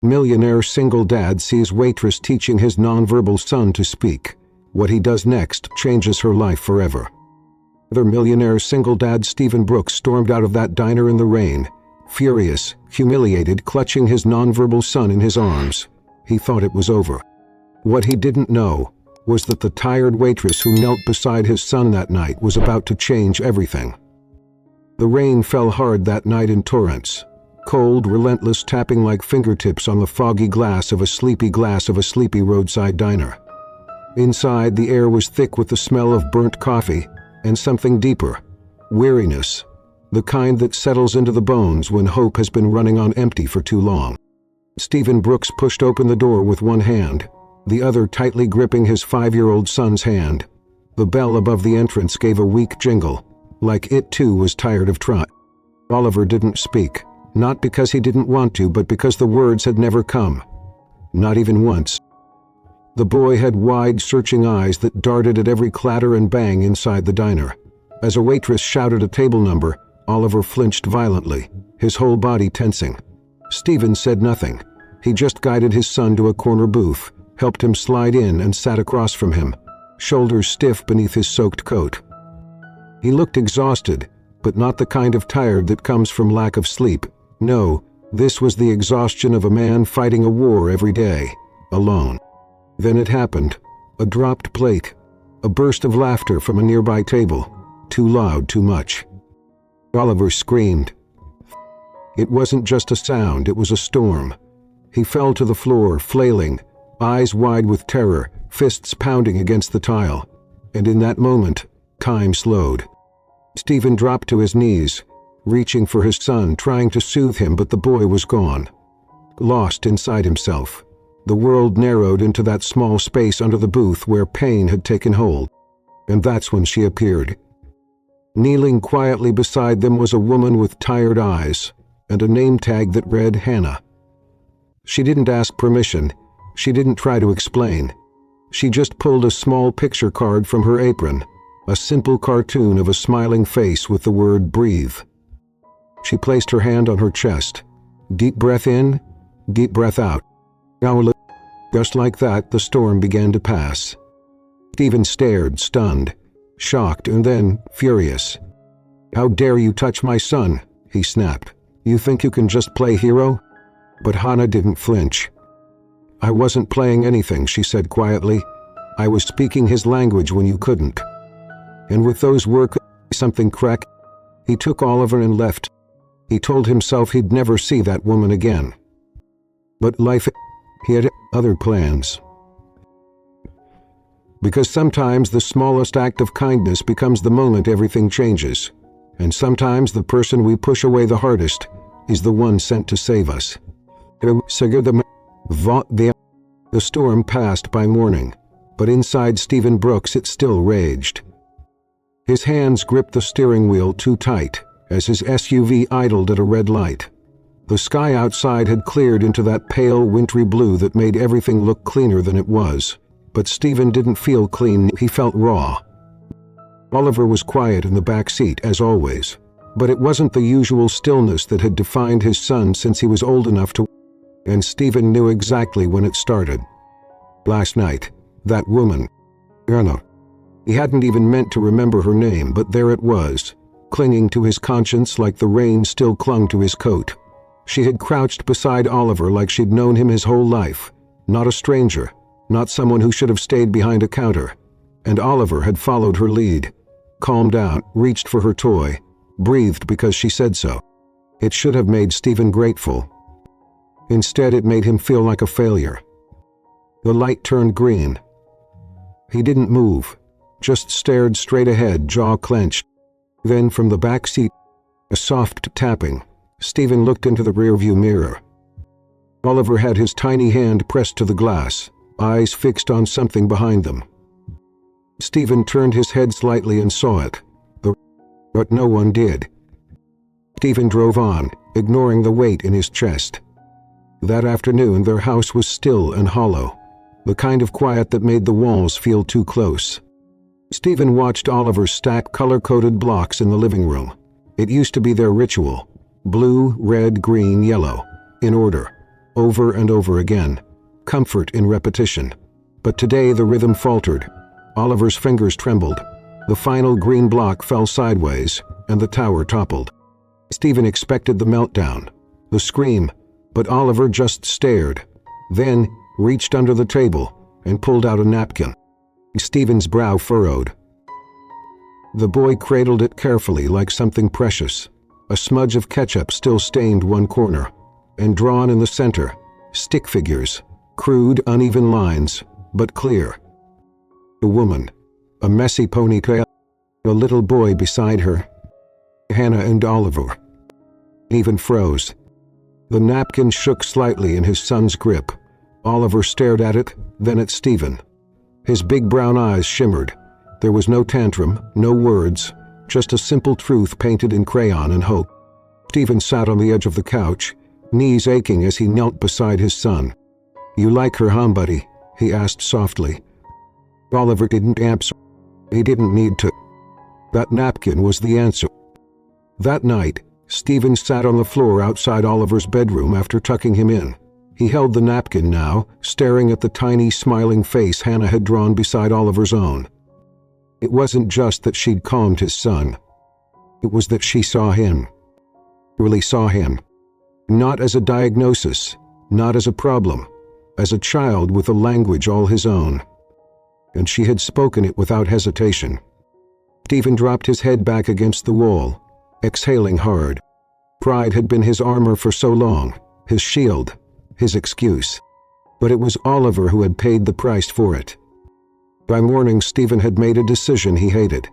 Millionaire single dad sees waitress teaching his nonverbal son to speak. What he does next changes her life forever. The millionaire single dad Stephen Brooks stormed out of that diner in the rain, furious, humiliated, clutching his nonverbal son in his arms. He thought it was over. What he didn't know was that the tired waitress who knelt beside his son that night was about to change everything. The rain fell hard that night in torrents. Cold, relentless tapping like fingertips on the foggy glass of a sleepy roadside diner. Inside, the air was thick with the smell of burnt coffee and something deeper, weariness, the kind that settles into the bones when hope has been running on empty for too long. Stephen Brooks pushed open the door with one hand, the other tightly gripping his 5-year-old son's hand. The bell above the entrance gave a weak jingle, like it too was tired of trying. Oliver didn't speak. Not because he didn't want to, but because the words had never come. Not even once. The boy had wide, searching eyes that darted at every clatter and bang inside the diner. As a waitress shouted a table number, Oliver flinched violently, his whole body tensing. Stephen said nothing. He just guided his son to a corner booth, helped him slide in and sat across from him, shoulders stiff beneath his soaked coat. He looked exhausted, but not the kind of tired that comes from lack of sleep. No, this was the exhaustion of a man fighting a war every day, alone. Then it happened. A dropped plate. A burst of laughter from a nearby table. Too loud, too much. Oliver screamed. It wasn't just a sound, it was a storm. He fell to the floor, flailing, eyes wide with terror, fists pounding against the tile. And in that moment, time slowed. Stephen dropped to his knees, reaching for his son, trying to soothe him, but the boy was gone. Lost inside himself. The world narrowed into that small space under the booth where pain had taken hold. And that's when she appeared. Kneeling quietly beside them was a woman with tired eyes, and a name tag that read Hannah. She didn't ask permission. She didn't try to explain. She just pulled a small picture card from her apron, a simple cartoon of a smiling face with the word breathe. She placed her hand on her chest. Deep breath in, deep breath out. Just like that, the storm began to pass. Stephen stared, stunned, shocked, and then furious. "How dare you touch my son?" he snapped. "You think you can just play hero?" But Hannah didn't flinch. "I wasn't playing anything," she said quietly. "I was speaking his language when you couldn't." And with those words, something cracked. He took Oliver and left. He told himself he'd never see that woman again. But he had other plans. Because sometimes the smallest act of kindness becomes the moment everything changes. And sometimes the person we push away the hardest is the one sent to save us. The storm passed by morning, but inside Stephen Brooks it still raged. His hands gripped the steering wheel too tight as his SUV idled at a red light. The sky outside had cleared into that pale, wintry blue that made everything look cleaner than it was. But Stephen didn't feel clean, he felt raw. Oliver was quiet in the back seat, as always. But it wasn't the usual stillness that had defined his son since he was old enough to. And Stephen knew exactly when it started. Last night, that woman. He hadn't even meant to remember her name, but there it was, clinging to his conscience like the rain still clung to his coat. She had crouched beside Oliver like she'd known him his whole life, not a stranger, not someone who should have stayed behind a counter. And Oliver had followed her lead, calmed out, reached for her toy, breathed because she said so. It should have made Stephen grateful. Instead, it made him feel like a failure. The light turned green. He didn't move, just stared straight ahead, jaw clenched. Then from the back seat, a soft tapping. Stephen looked into the rearview mirror. Oliver had his tiny hand pressed to the glass, eyes fixed on something behind them. Stephen turned his head slightly and saw it, but no one did. Stephen drove on, ignoring the weight in his chest. That afternoon, their house was still and hollow, the kind of quiet that made the walls feel too close. Stephen watched Oliver stack color-coded blocks in the living room. It used to be their ritual. Blue, red, green, yellow, in order. over and over again, comfort in repetition. But today the rhythm faltered. Oliver's fingers trembled. The final green block fell sideways, and the tower toppled. Stephen expected the meltdown, the scream, but Oliver just stared, then reached under the table and pulled out a napkin. Stephen's brow furrowed. The boy cradled it carefully like something precious. A smudge of ketchup still stained one corner, and drawn in the center, stick figures, crude, uneven lines, but clear. A woman, a messy ponytail, a little boy beside her, Hannah and Oliver. Even froze. The napkin shook slightly in his son's grip. Oliver stared at it, then at Stephen. His big brown eyes shimmered. There was no tantrum, no words, just a simple truth painted in crayon and hope. Stephen sat on the edge of the couch, knees aching as he knelt beside his son. "You like her, huh, buddy?" he asked softly. Oliver didn't answer. He didn't need to. That napkin was the answer. That night, Stephen sat on the floor outside Oliver's bedroom after tucking him in. He held the napkin now, staring at the tiny, smiling face Hannah had drawn beside Oliver's own. It wasn't just that she'd calmed his son. It was that she saw him. Really saw him. Not as a diagnosis, not as a problem, as a child with a language all his own. And she had spoken it without hesitation. Stephen dropped his head back against the wall, exhaling hard. Pride had been his armor for so long, his shield, his excuse. But it was Oliver who had paid the price for it. By morning, Stephen had made a decision he hated.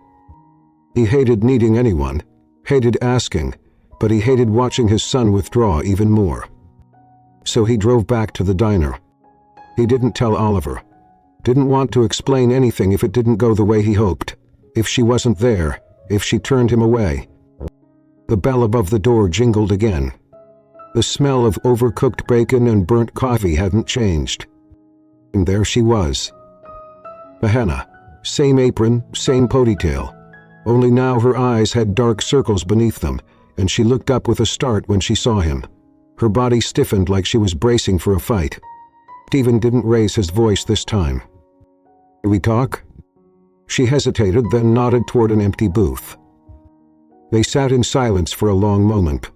He hated needing anyone, hated asking, but he hated watching his son withdraw even more. So he drove back to the diner. He didn't tell Oliver. Didn't want to explain anything if it didn't go the way he hoped. If she wasn't there, if she turned him away. The bell above the door jingled again. The smell of overcooked bacon and burnt coffee hadn't changed. And there she was. Hannah, same apron, same ponytail. Only now her eyes had dark circles beneath them, and she looked up with a start when she saw him. Her body stiffened like she was bracing for a fight. Stephen didn't raise his voice this time. "Do we talk?" She hesitated, then nodded toward an empty booth. They sat in silence for a long moment.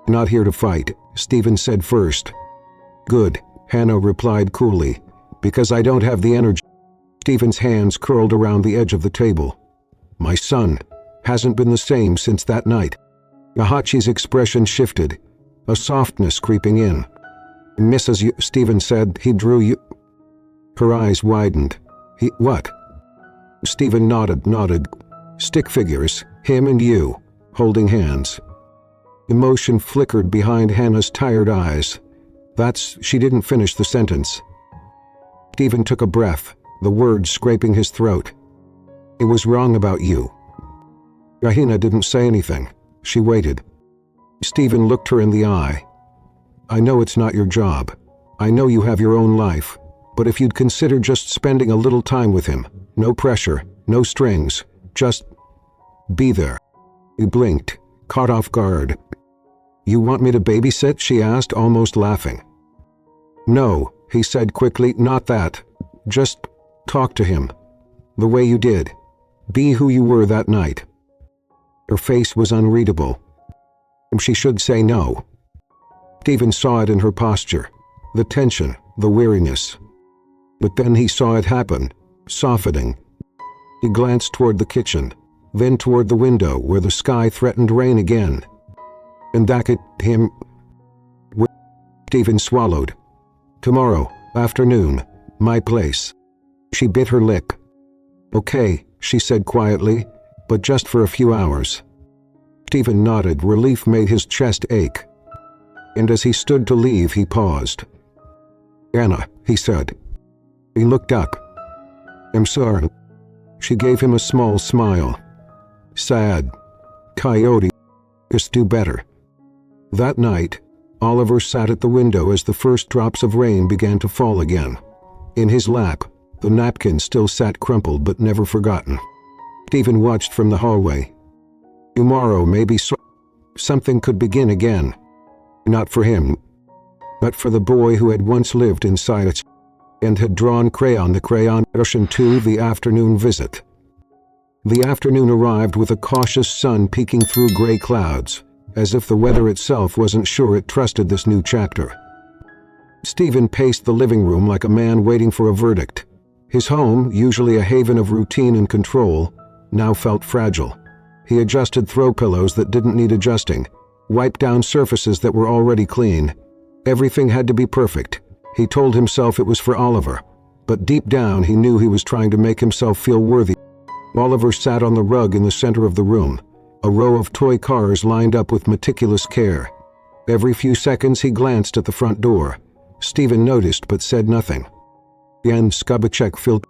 "Not here to fight," Stephen said first. "Good," Hannah replied coolly, "because I don't have the energy." Stephen's hands curled around the edge of the table. "My son hasn't been the same since that night." Ahachi's expression shifted, a softness creeping in. "Mrs. You," Stephen said, "he drew you." Her eyes widened. What?" Stephen nodded. "Stick figures, him and you, holding hands." Emotion flickered behind Hannah's tired eyes. She didn't finish the sentence. Stephen took a breath, the words scraping his throat. "It was wrong about you." Hannah didn't say anything. She waited. Stephen looked her in the eye. "I know it's not your job. I know you have your own life. But if you'd consider just spending a little time with him, no pressure, no strings, just be there." He blinked, caught off guard. "You want me to babysit?" she asked, almost laughing. "No," he said quickly, "not that. Just talk to him. The way you did. Be who you were that night." Her face was unreadable. She should say no. Stephen saw it in her posture, the tension, the weariness. But then he saw it happen, softening. He glanced toward the kitchen, then toward the window where the sky threatened rain again. And back at him. Stephen swallowed. "Tomorrow, afternoon, my place." She bit her lip. "Okay," she said quietly, "but just for a few hours." Stephen nodded. Relief made his chest ache. And as he stood to leave, he paused. "Anna," he said. He looked up. "I'm sorry." She gave him a small smile. "Sad. Coyote. Just do better." That night, Oliver sat at the window as the first drops of rain began to fall again. In his lap, the napkin still sat crumpled but never forgotten. Stephen watched from the hallway. Tomorrow maybe something could begin again. Not for him. but for the boy who had once lived inside it and had drawn Crayon the Crayon Russian to the afternoon visit. The afternoon arrived with a cautious sun peeking through gray clouds, as if the weather itself wasn't sure it trusted this new chapter. Stephen paced the living room like a man waiting for a verdict. His home, usually a haven of routine and control, now felt fragile. He adjusted throw pillows that didn't need adjusting, wiped down surfaces that were already clean. Everything had to be perfect. He told himself it was for Oliver, but deep down he knew he was trying to make himself feel worthy. Oliver sat on the rug in the center of the room, a row of toy cars lined up with meticulous care. Every few seconds he glanced at the front door. Stephen noticed but said nothing. Jan Skubacek filled.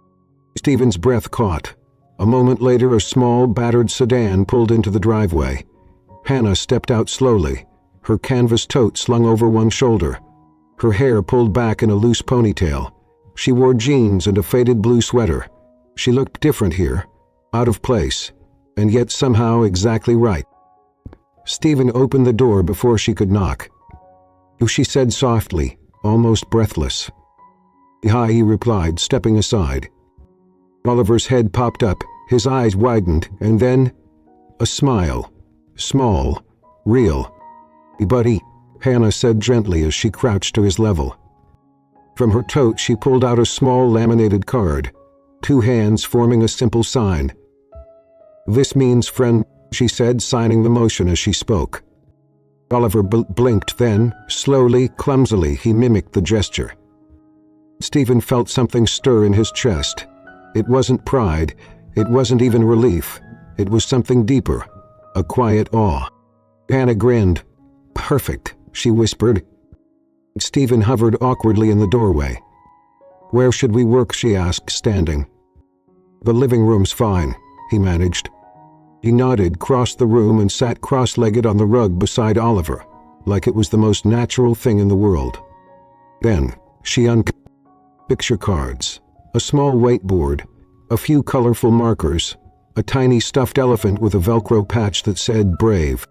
Stephen's breath caught. A moment later, a small, battered sedan pulled into the driveway. Hannah stepped out slowly, her canvas tote slung over one shoulder. Her hair pulled back in a loose ponytail. She wore jeans and a faded blue sweater. She looked different here, out of place, and yet somehow exactly right. Stephen opened the door before she could knock. She said softly, almost breathless. "Hi," he replied, stepping aside. Oliver's head popped up, his eyes widened, and then a smile. Small, real. "Buddy," Hannah said gently as she crouched to his level. From her tote she pulled out a small laminated card, two hands forming a simple sign. "This means friend," she said, signing the motion as she spoke. Oliver blinked, then, slowly, clumsily, he mimicked the gesture. Stephen felt something stir in his chest. It wasn't pride, it wasn't even relief. It was something deeper, a quiet awe. Hannah grinned. "Perfect," she whispered. Stephen hovered awkwardly in the doorway. "Where should we work?" she asked, standing. "The living room's fine," he managed. He nodded, crossed the room, and sat cross-legged on the rug beside Oliver, like it was the most natural thing in the world. Then, she uncovered picture cards, a small whiteboard, a few colorful markers, a tiny stuffed elephant with a Velcro patch that said "Brave,"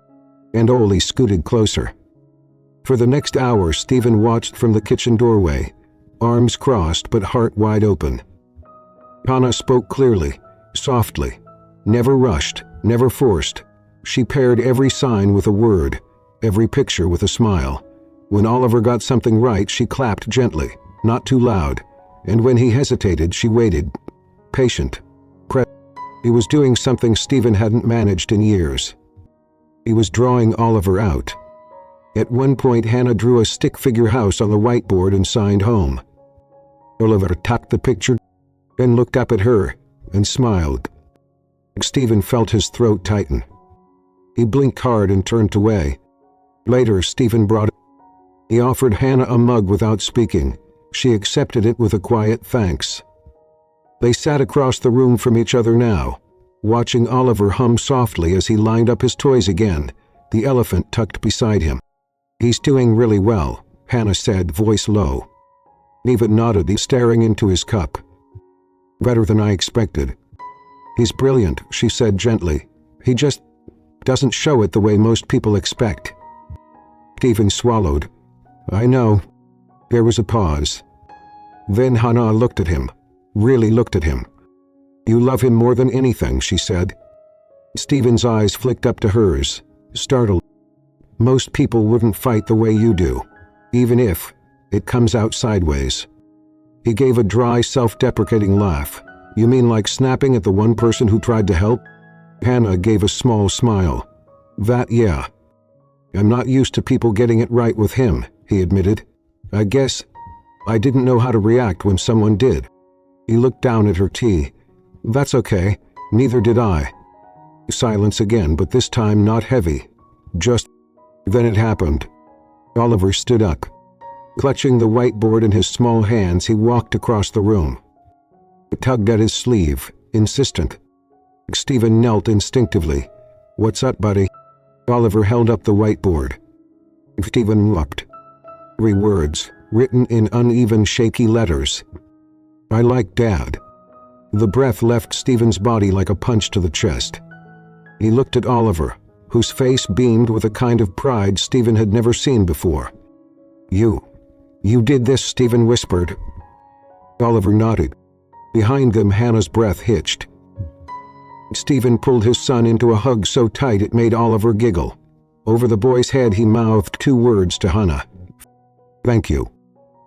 and Oli scooted closer. For the next hour, Stephen watched from the kitchen doorway, arms crossed but heart wide open. Hannah spoke clearly, softly, never rushed, never forced. She paired every sign with a word, every picture with a smile. When Oliver got something right, she clapped gently, not too loud, and when he hesitated, she waited, patient. He was doing something Stephen hadn't managed in years. He was drawing Oliver out. At one point, Hannah drew a stick figure house on the whiteboard and signed home. Oliver tapped the picture, then looked up at her and smiled. Stephen felt his throat tighten. He blinked hard and turned away. Later, Stephen brought it. He offered Hannah a mug without speaking. She accepted it with a quiet thanks. They sat across the room from each other now, watching Oliver hum softly as he lined up his toys again, the elephant tucked beside him. "He's doing really well," Hannah said, voice low. Neva nodded, staring into his cup. "Better than I expected." "He's brilliant," she said gently. "He just doesn't show it the way most people expect." Stephen swallowed. "I know." There was a pause. Then Hannah looked at him, really looked at him. "You love him more than anything," she said. Stephen's eyes flicked up to hers, startled. "Most people wouldn't fight the way you do, even if it comes out sideways." He gave a dry, self-deprecating laugh. "You mean like snapping at the one person who tried to help?" Hannah gave a small smile. "That, yeah. I'm not used to people getting it right with him," he admitted. "I guess I didn't know how to react when someone did." He looked down at her tea. "That's okay. Neither did I." Silence again, but this time not heavy. Just then it happened. Oliver stood up. Clutching the whiteboard in his small hands, he walked across the room. He tugged at his sleeve, insistent. Stephen knelt instinctively. "What's up, buddy?" Oliver held up the whiteboard. Stephen looked. 3 words, written in uneven, shaky letters. "I like Dad." The breath left Stephen's body like a punch to the chest. He looked at Oliver, whose face beamed with a kind of pride Stephen had never seen before. "You," "You did this," Stephen whispered. Oliver nodded. Behind them, Hannah's breath hitched. Stephen pulled his son into a hug so tight it made Oliver giggle. Over the boy's head he mouthed 2 words to Hannah. "Thank you."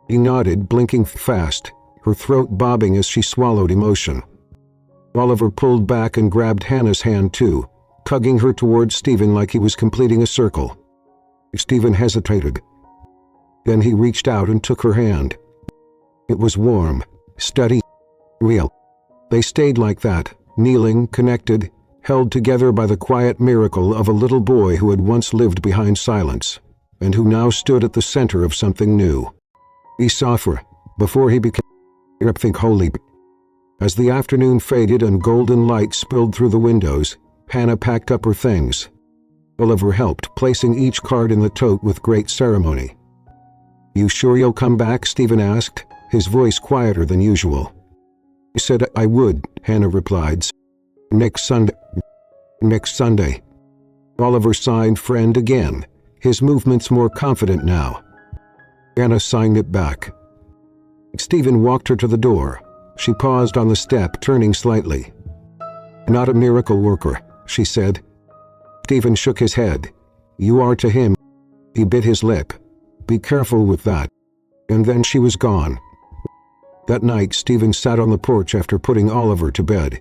He nodded, blinking fast, her throat bobbing as she swallowed emotion. Oliver pulled back and grabbed Hannah's hand too, tugging her towards Stephen like he was completing a circle. Stephen hesitated. Then he reached out and took her hand. It was warm, steady, real. They stayed like that, kneeling, connected, held together by the quiet miracle of a little boy who had once lived behind silence, and who now stood at the center of something new. He saw her, before he became holy. As the afternoon faded and golden light spilled through the windows, Hannah packed up her things. Oliver helped, placing each card in the tote with great ceremony. "You sure you'll come back?" Stephen asked, his voice quieter than usual. "I said I would," Hannah replied. Next Sunday." Oliver signed "friend" again, his movements more confident now. Hannah signed it back. Stephen walked her to the door. She paused on the step, turning slightly. "Not a miracle worker," she said. Stephen shook his head. "You are to him." He bit his lip. "Be careful with that." And then she was gone. That night, Stephen sat on the porch after putting Oliver to bed.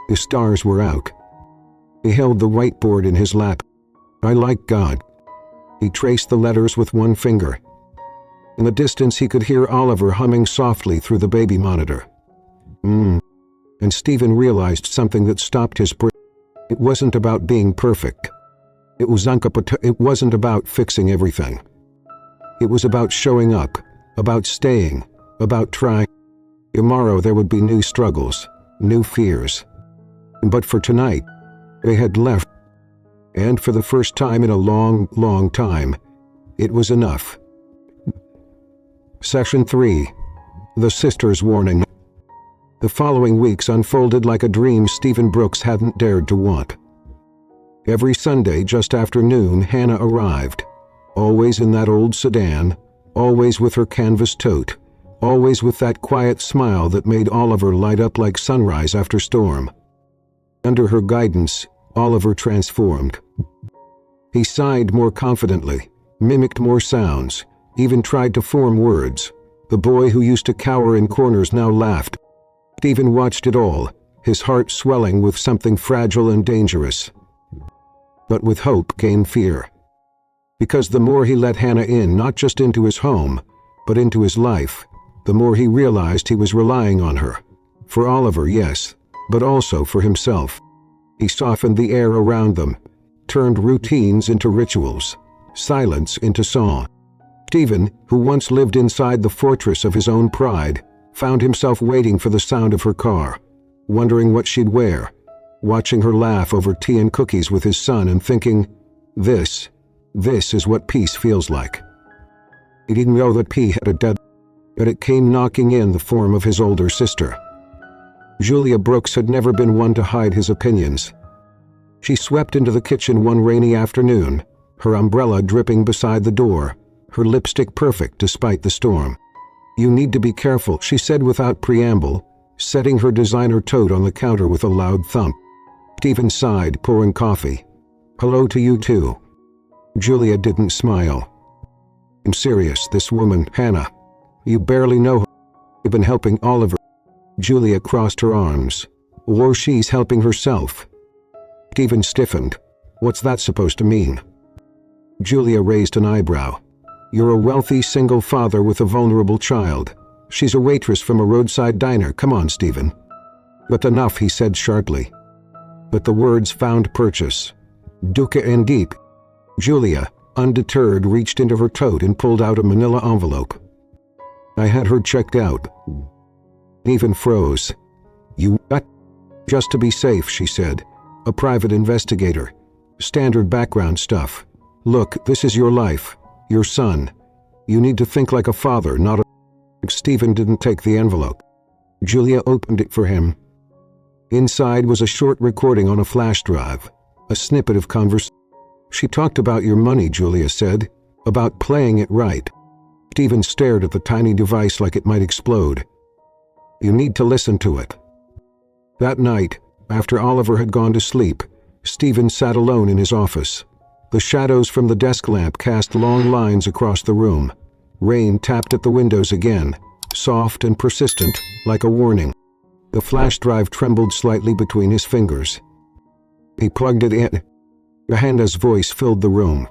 The stars were out. He held the whiteboard in his lap. "I like God." He traced the letters with one finger. In the distance, he could hear Oliver humming softly through the baby monitor. And Stephen realized something that stopped his breath. It wasn't about being perfect. It wasn't about fixing everything. It was about showing up, about staying, about trying. Tomorrow there would be new struggles, new fears. But for tonight, they had left. And for the first time in a long, long time, it was enough. Section 3. The Sister's Warning. The following weeks unfolded like a dream Stephen Brooks hadn't dared to want. Every Sunday just after noon, Hannah arrived, always in that old sedan, always with her canvas tote, always with that quiet smile that made Oliver light up like sunrise after storm. Under her guidance, Oliver transformed. He sighed more confidently, mimicked more sounds, even tried to form words. The boy who used to cower in corners now laughed. Stephen watched it all, his heart swelling with something fragile and dangerous. But with hope came fear. Because the more he let Hannah in, not just into his home, but into his life, the more he realized he was relying on her. For Oliver, yes, but also for himself. He softened the air around them, turned routines into rituals, silence into song. Stephen, who once lived inside the fortress of his own pride, found himself waiting for the sound of her car, wondering what she'd wear, watching her laugh over tea and cookies with his son and thinking, this is what peace feels like. He didn't know that P had a dead, but it came knocking in the form of his older sister. Julia Brooks had never been one to hide his opinions. She swept into the kitchen one rainy afternoon, her umbrella dripping beside the door, her lipstick perfect despite the storm. "You need to be careful," she said without preamble, setting her designer tote on the counter with a loud thump. Stephen sighed, pouring coffee. "Hello to you too." Julia didn't smile. "I'm serious, this woman, Hannah. You barely know her. You've been helping Oliver." Julia crossed her arms. "Or she's helping herself." Stephen stiffened. "What's that supposed to mean?" Julia raised an eyebrow. "You're a wealthy single father with a vulnerable child. She's a waitress from a roadside diner. Come on, Stephen." "But enough," he said sharply. But the words found purchase. "Duca and deep." Julia, undeterred, reached into her tote and pulled out a manila envelope. "I had her checked out." Stephen froze. "You what?" "Just to be safe," she said. "A private investigator. Standard background stuff. Look, this is your life. Your son. You need to think like a father, not a—" Stephen didn't take the envelope. Julia opened it for him. Inside was a short recording on a flash drive, a snippet of conversation. "She talked about your money," Julia said, "about playing it right." Stephen stared at the tiny device like it might explode. "You need to listen to it." That night, after Oliver had gone to sleep, Stephen sat alone in his office. The shadows from the desk lamp cast long lines across the room. Rain tapped at the windows again, soft and persistent, like a warning. The flash drive trembled slightly between his fingers. He plugged it in. Hannah's voice filled the room.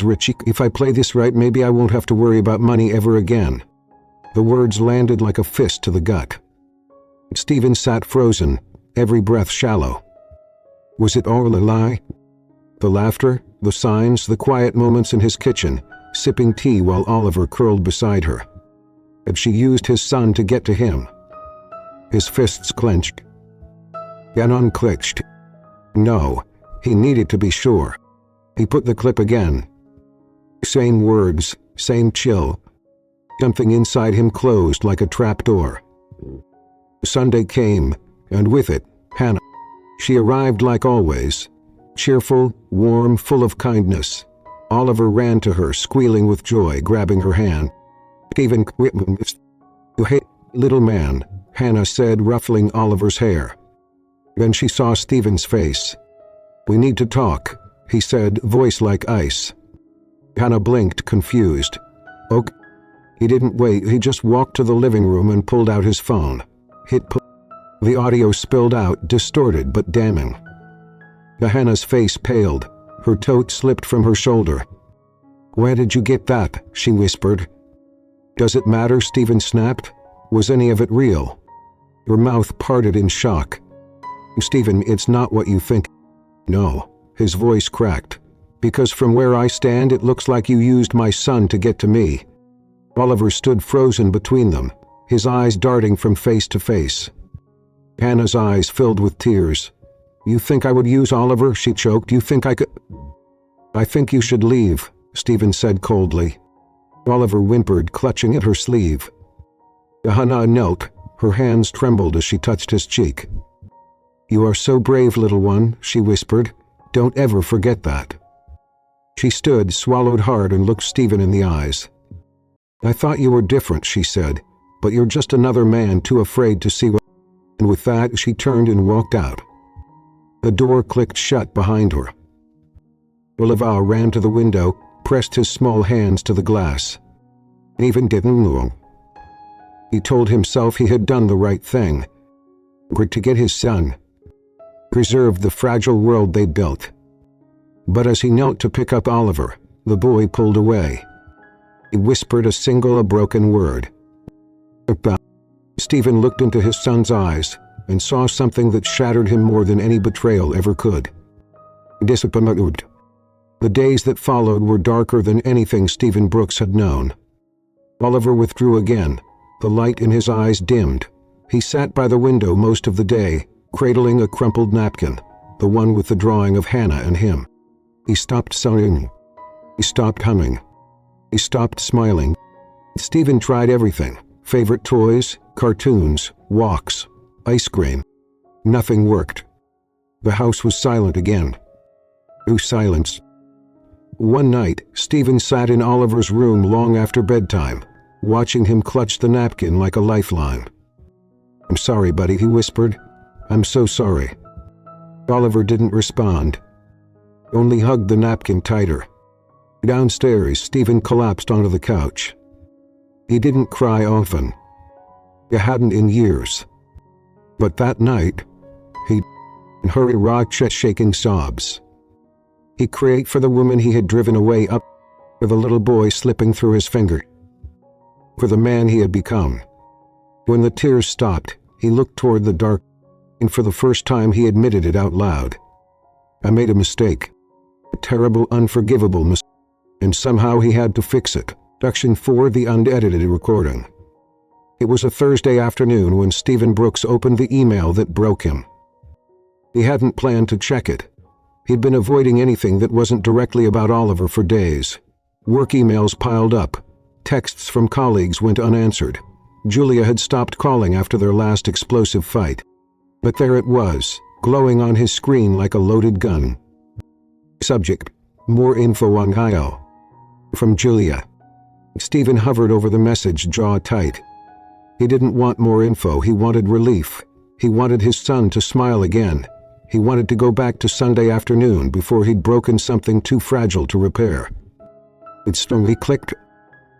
"Richie, if I play this right, maybe I won't have to worry about money ever again." The words landed like a fist to the gut. Stephen sat frozen, every breath shallow. Was it all a lie? The laughter, the signs, the quiet moments in his kitchen, sipping tea while Oliver curled beside her. Had she used his son to get to him? His fists clenched. Then unclenched. No, he needed to be sure. He put the clip again. Same words, same chill. Something inside him closed like a trapdoor. Sunday came, and with it, Hannah. She arrived like always, cheerful, warm, full of kindness. Oliver ran to her, squealing with joy, grabbing her hand. "Stephen, you hate little man," Hannah said, ruffling Oliver's hair. Then she saw Stephen's face. "We need to talk," he said, voice like ice. Hannah blinked, confused. "Okay." He didn't wait, he just walked to the living room and pulled out his phone. The audio spilled out, distorted but damning. Hannah's face paled. Her tote slipped from her shoulder. "Where did you get that?" she whispered. "Does it matter?" Stephen snapped. "Was any of it real?" Her mouth parted in shock. "Stephen, it's not what you think." "No." His voice cracked. "Because from where I stand, it looks like you used my son to get to me." Oliver stood frozen between them, his eyes darting from face to face. Hannah's eyes filled with tears. "You think I would use Oliver?" she choked. "You think I could—" "I think you should leave," Stephen said coldly. Oliver whimpered, clutching at her sleeve. Hannah knelt. Her hands trembled as she touched his cheek. "You are so brave, little one," she whispered. "Don't ever forget that." She stood, swallowed hard, and looked Stephen in the eyes. "I thought you were different," she said, "but you're just another man too afraid to see what—" And with that, she turned and walked out. The door clicked shut behind her. Oliver ran to the window, pressed his small hands to the glass. Even didn't know. He told himself he had done the right thing. To get his son. Preserve the fragile world they built. But as he knelt to pick up Oliver, the boy pulled away. He whispered a broken word. Stephen looked into his son's eyes and saw something that shattered him more than any betrayal ever could. Disappointed. The days that followed were darker than anything Stephen Brooks had known. Oliver withdrew again. The light in his eyes dimmed. He sat by the window most of the day, cradling a crumpled napkin, the one with the drawing of Hannah and him. He stopped sewing. He stopped humming. He stopped smiling. Stephen tried everything. Favorite toys, cartoons, walks, ice cream. Nothing worked. The house was silent again. New silence. One night, Stephen sat in Oliver's room long after bedtime, watching him clutch the napkin like a lifeline. "I'm sorry, buddy," he whispered. "I'm so sorry." Oliver didn't respond. Only hugged the napkin tighter. Downstairs, Stephen collapsed onto the couch. He didn't cry often. He hadn't in years. But that night, he hurried rocked, shaking sobs. He prayed for the woman he had driven away, up for the little boy slipping through his finger, for the man he had become. When the tears stopped, he looked toward the dark, and for the first time he admitted it out loud. "I made a mistake. A terrible, unforgivable mistake. And somehow he had to fix it." Section 4, the unedited recording. It was a Thursday afternoon when Stephen Brooks opened the email that broke him. He hadn't planned to check it. He'd been avoiding anything that wasn't directly about Oliver for days. Work emails piled up. Texts from colleagues went unanswered. Julia had stopped calling after their last explosive fight. But there it was, glowing on his screen like a loaded gun. Subject: more info on IO. From Julia. Stephen hovered over the message, jaw tight. He didn't want more info, he wanted relief. He wanted his son to smile again. He wanted to go back to Sunday afternoon before he'd broken something too fragile to repair. It slowly clicked.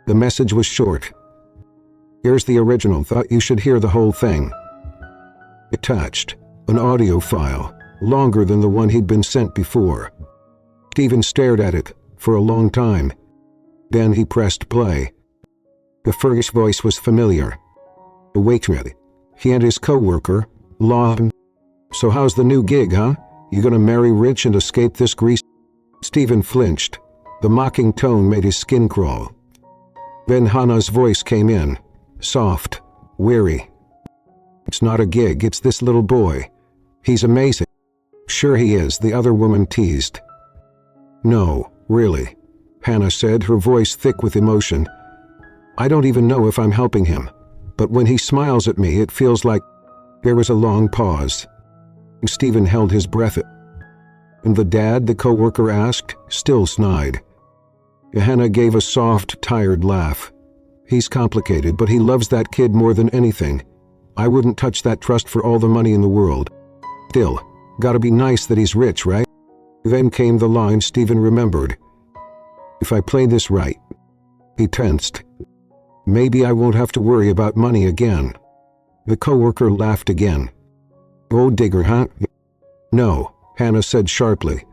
The message was short. Here's the original, thought you should hear the whole thing. Attached, an audio file, longer than the one he'd been sent before. Stephen stared at it for a long time. Then he pressed play. The first voice was familiar. The waitress. He and his co-worker, Law. So how's the new gig, huh? You gonna marry rich and escape this grease? Stephen flinched. The mocking tone made his skin crawl. Then Hannah's voice came in, soft, weary. It's not a gig, it's this little boy. He's amazing. Sure he is, the other woman teased. No, really, Hannah said, her voice thick with emotion. I don't even know if I'm helping him, but when he smiles at me it feels like... There was a long pause. Stephen held his breath. And the dad, the co-worker asked, still snide. Hannah gave a soft, tired laugh. He's complicated, but he loves that kid more than anything. I wouldn't touch that trust for all the money in the world. Still, gotta be nice that he's rich, right? Then came the line Stephen remembered. If I play this right. He tensed. Maybe I won't have to worry about money again. The co-worker laughed again. Gold digger, huh? No, Hannah said sharply.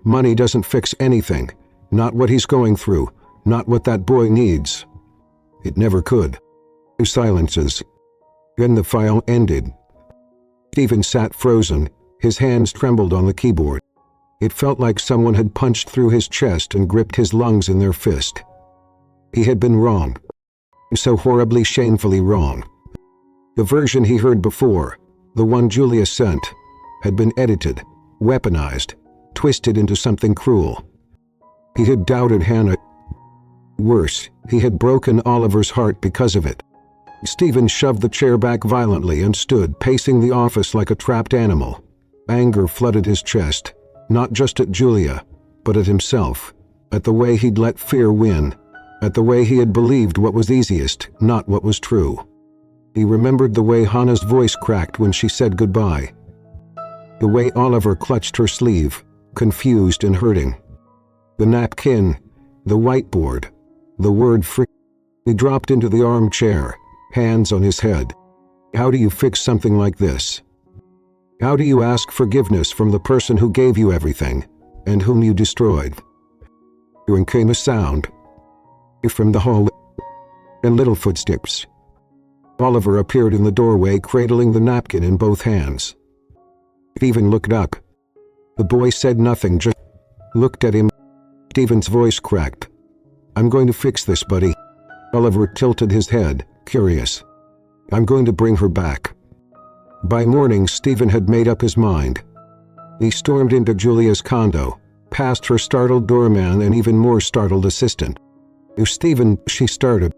Money doesn't fix anything. Not what he's going through. Not what that boy needs. It never could. Two silences. Then the file ended. Stephen sat frozen. His hands trembled on the keyboard. It felt like someone had punched through his chest and gripped his lungs in their fist. He had been wrong. So horribly, shamefully wrong. The version he heard before, the one Julia sent, had been edited, weaponized, twisted into something cruel. He had doubted Hannah. Worse, he had broken Oliver's heart because of it. Stephen shoved the chair back violently and stood pacing the office like a trapped animal. Anger flooded his chest, not just at Julia, but at himself, at the way he'd let fear win, at the way he had believed what was easiest, not what was true. He remembered the way Hannah's voice cracked when she said goodbye. The way Oliver clutched her sleeve, confused and hurting. The napkin, the whiteboard, the word free. He dropped into the armchair, hands on his head. How do you fix something like this? How do you ask forgiveness from the person who gave you everything, and whom you destroyed? Then came a sound. From the hallway, and little footsteps. Oliver appeared in the doorway, cradling the napkin in both hands. Stephen looked up. The boy said nothing, just looked at him. Stephen's voice cracked. I'm going to fix this, buddy. Oliver tilted his head, curious. I'm going to bring her back. By morning, Stephen had made up his mind. He stormed into Julia's condo, past her startled doorman and even more startled assistant. Stephen, she started.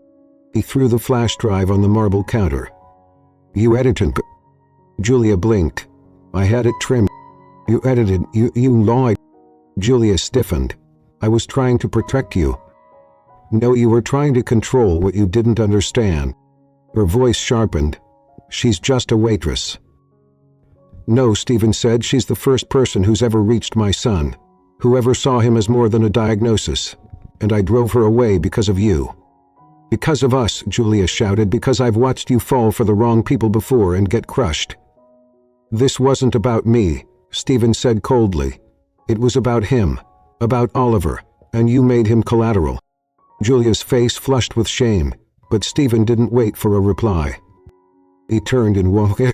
He threw the flash drive on the marble counter. You edited. Julia blinked. I had it trimmed. You edited. You lied. Julia stiffened. I was trying to protect you. No, you were trying to control what you didn't understand. Her voice sharpened. She's just a waitress. No, Stephen said, she's the first person who's ever reached my son. Whoever saw him as more than a diagnosis. And I drove her away because of you. Because of us, Julia shouted, because I've watched you fall for the wrong people before and get crushed. This wasn't about me, Stephen said coldly. It was about him, about Oliver, and you made him collateral. Julia's face flushed with shame, but Stephen didn't wait for a reply. He turned and walked.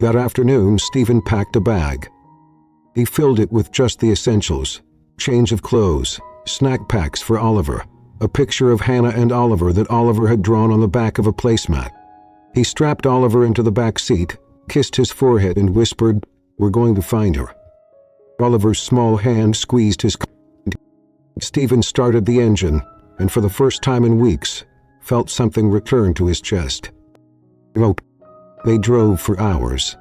That afternoon, Stephen packed a bag. He filled it with just the essentials, change of clothes, snack packs for Oliver, a picture of Hannah and Oliver that Oliver had drawn on the back of a placemat. He strapped Oliver into the back seat, kissed his forehead and whispered, "We're going to find her." Oliver's small hand squeezed his... Stephen started the engine, and for the first time in weeks, felt something return to his chest. They drove for hours.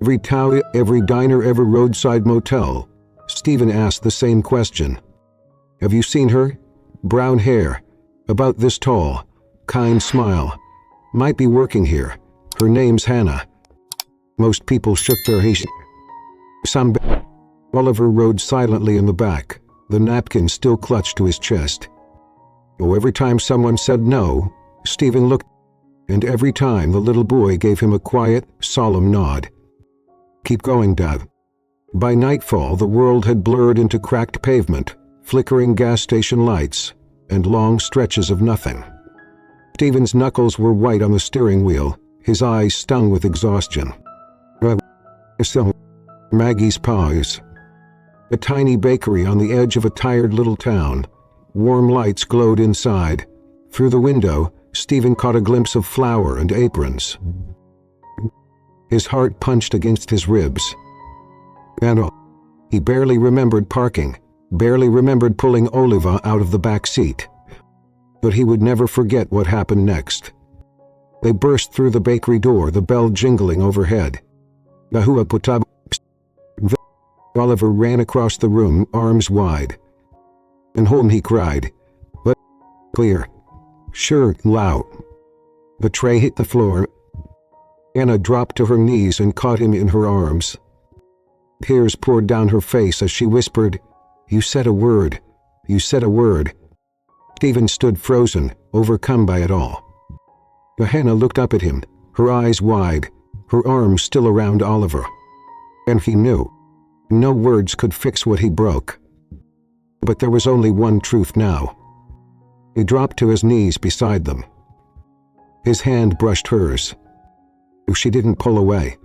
Every town, every diner, every roadside motel, Stephen asked the same question. Have you seen her? Brown hair, About this tall, kind smile. Might be working here. Her name's Hannah. Most people shook their heads. Oliver rode silently in the back, the napkin still clutched to his chest. Oh, every time someone said no, Stephen looked, and every time the little boy gave him a quiet, solemn nod. Keep going, Dad. By nightfall, the world had blurred into cracked pavement, flickering gas station lights, and long stretches of nothing. Stephen's knuckles were white on the steering wheel, his eyes stung with exhaustion. Maggie's Paws. A tiny bakery on the edge of a tired little town. Warm lights glowed inside. Through the window, Stephen caught a glimpse of flour and aprons. His heart punched against his ribs. And he barely remembered parking, barely remembered pulling Oliva out of the back seat. But he would never forget what happened next. They burst through the bakery door, the bell jingling overhead. Yahua Putab. Oliver ran across the room, arms wide. And home, he cried. But clear. Sure, loud. The tray hit the floor. Anna dropped to her knees and caught him in her arms. Tears poured down her face as she whispered, "You said a word. You said a word." Stephen stood frozen, overcome by it all. Hannah looked up at him, her eyes wide, her arms still around Oliver. And he knew. No words could fix what he broke. But there was only one truth now. He dropped to his knees beside them. His hand brushed hers. She didn't pull away.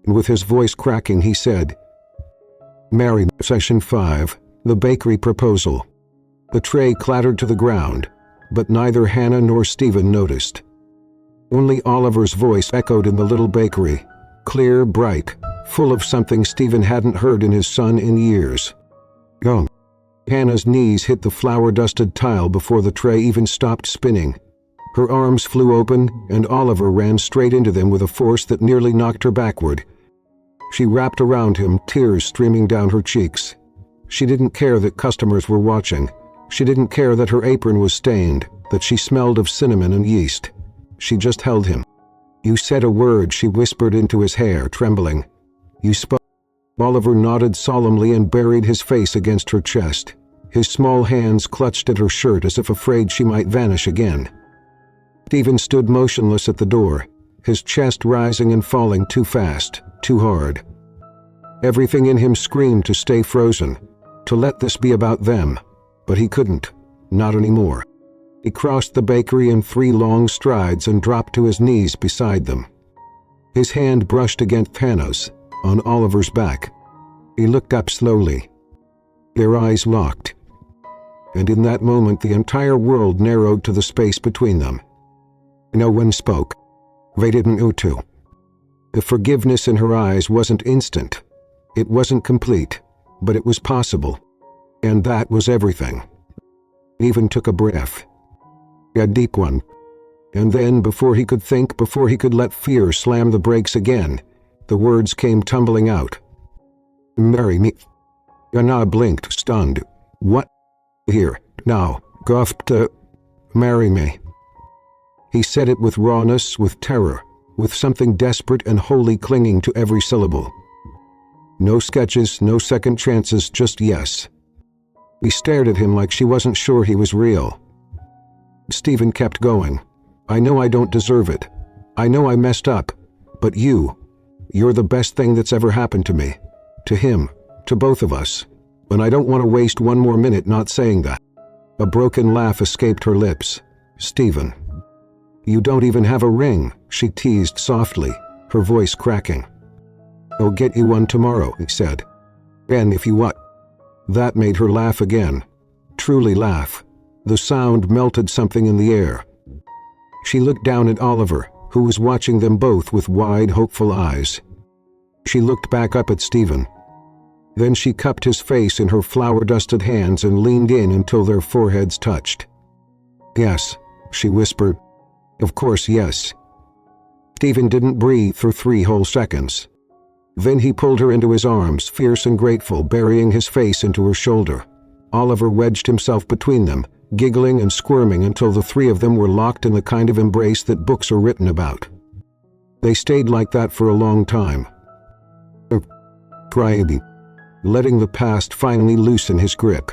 And with his voice cracking, he said, "Marry, Session 5, the bakery proposal." The tray clattered to the ground, but neither Hannah nor Stephen noticed. Only Oliver's voice echoed in the little bakery, clear, bright, full of something Stephen hadn't heard in his son in years. "Go." Hannah's knees hit the flour-dusted tile before the tray even stopped spinning. Her arms flew open, and Oliver ran straight into them with a force that nearly knocked her backward. She wrapped around him, tears streaming down her cheeks. She didn't care that customers were watching. She didn't care that her apron was stained, that she smelled of cinnamon and yeast. She just held him. "You said a word," she whispered into his hair, trembling. "You spoke." Oliver nodded solemnly and buried his face against her chest. His small hands clutched at her shirt as if afraid she might vanish again. Stephen stood motionless at the door, his chest rising and falling too fast, too hard. Everything in him screamed to stay frozen, to let this be about them, but he couldn't, not anymore. He crossed the bakery in 3 long strides and dropped to his knees beside them. His hand brushed against Hannah's, on Oliver's back. He looked up slowly. Their eyes locked. And in that moment the entire world narrowed to the space between them. No one spoke. They didn't know to. The forgiveness in her eyes wasn't instant. It wasn't complete, but it was possible. And that was everything. He even took a breath. A deep one. And then, before he could think, before he could let fear slam the brakes again, the words came tumbling out. "Marry me." Anna blinked, stunned. "What?" "Here, now, Goff to marry me." He said it with rawness, with terror, with something desperate and wholly clinging to every syllable. No sketches, no second chances, just yes. He stared at him like she wasn't sure he was real. Stephen kept going. "I know I don't deserve it. I know I messed up. But you're the best thing that's ever happened to me. To him, to both of us. And I don't want to waste one more minute not saying that." A broken laugh escaped her lips. "Stephen. You don't even have a ring," she teased softly, her voice cracking. "I'll get you one tomorrow," he said. "And if you what?" That made her laugh again. Truly laugh. The sound melted something in the air. She looked down at Oliver, who was watching them both with wide, hopeful eyes. She looked back up at Stephen. Then she cupped his face in her flour-dusted hands and leaned in until their foreheads touched. "Yes," she whispered. "Of course, yes." Stephen didn't breathe for 3 whole seconds. Then he pulled her into his arms, fierce and grateful, burying his face into her shoulder. Oliver wedged himself between them, giggling and squirming until the three of them were locked in the kind of embrace that books are written about. They stayed like that for a long time. Crying, letting the past finally loosen his grip.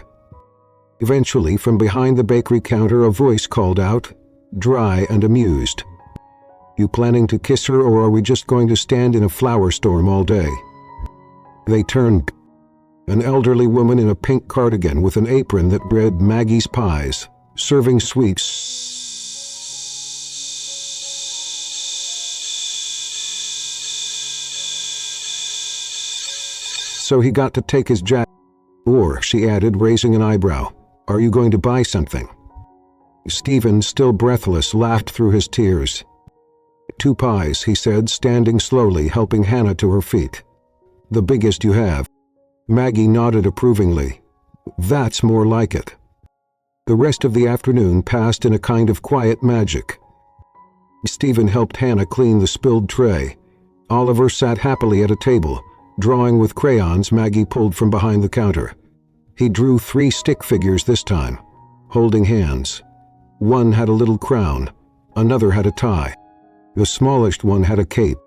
Eventually, from behind the bakery counter, a voice called out, dry and amused. "You planning to kiss her, or are we just going to stand in a flower storm all day?" They turned. An elderly woman in a pink cardigan with an apron that read Maggie's Pies, serving sweets. So he got to take his jacket. Or, she added, raising an eyebrow, "Are you going to buy something?" Stephen, still breathless, laughed through his tears. "2 pies," he said, standing slowly, helping Hannah to her feet. "The biggest you have." Maggie nodded approvingly. "That's more like it." The rest of the afternoon passed in a kind of quiet magic. Stephen helped Hannah clean the spilled tray. Oliver sat happily at a table, drawing with crayons Maggie pulled from behind the counter. He drew 3 stick figures this time, holding hands. One had a little crown, another had a tie. The smallest one had a cape.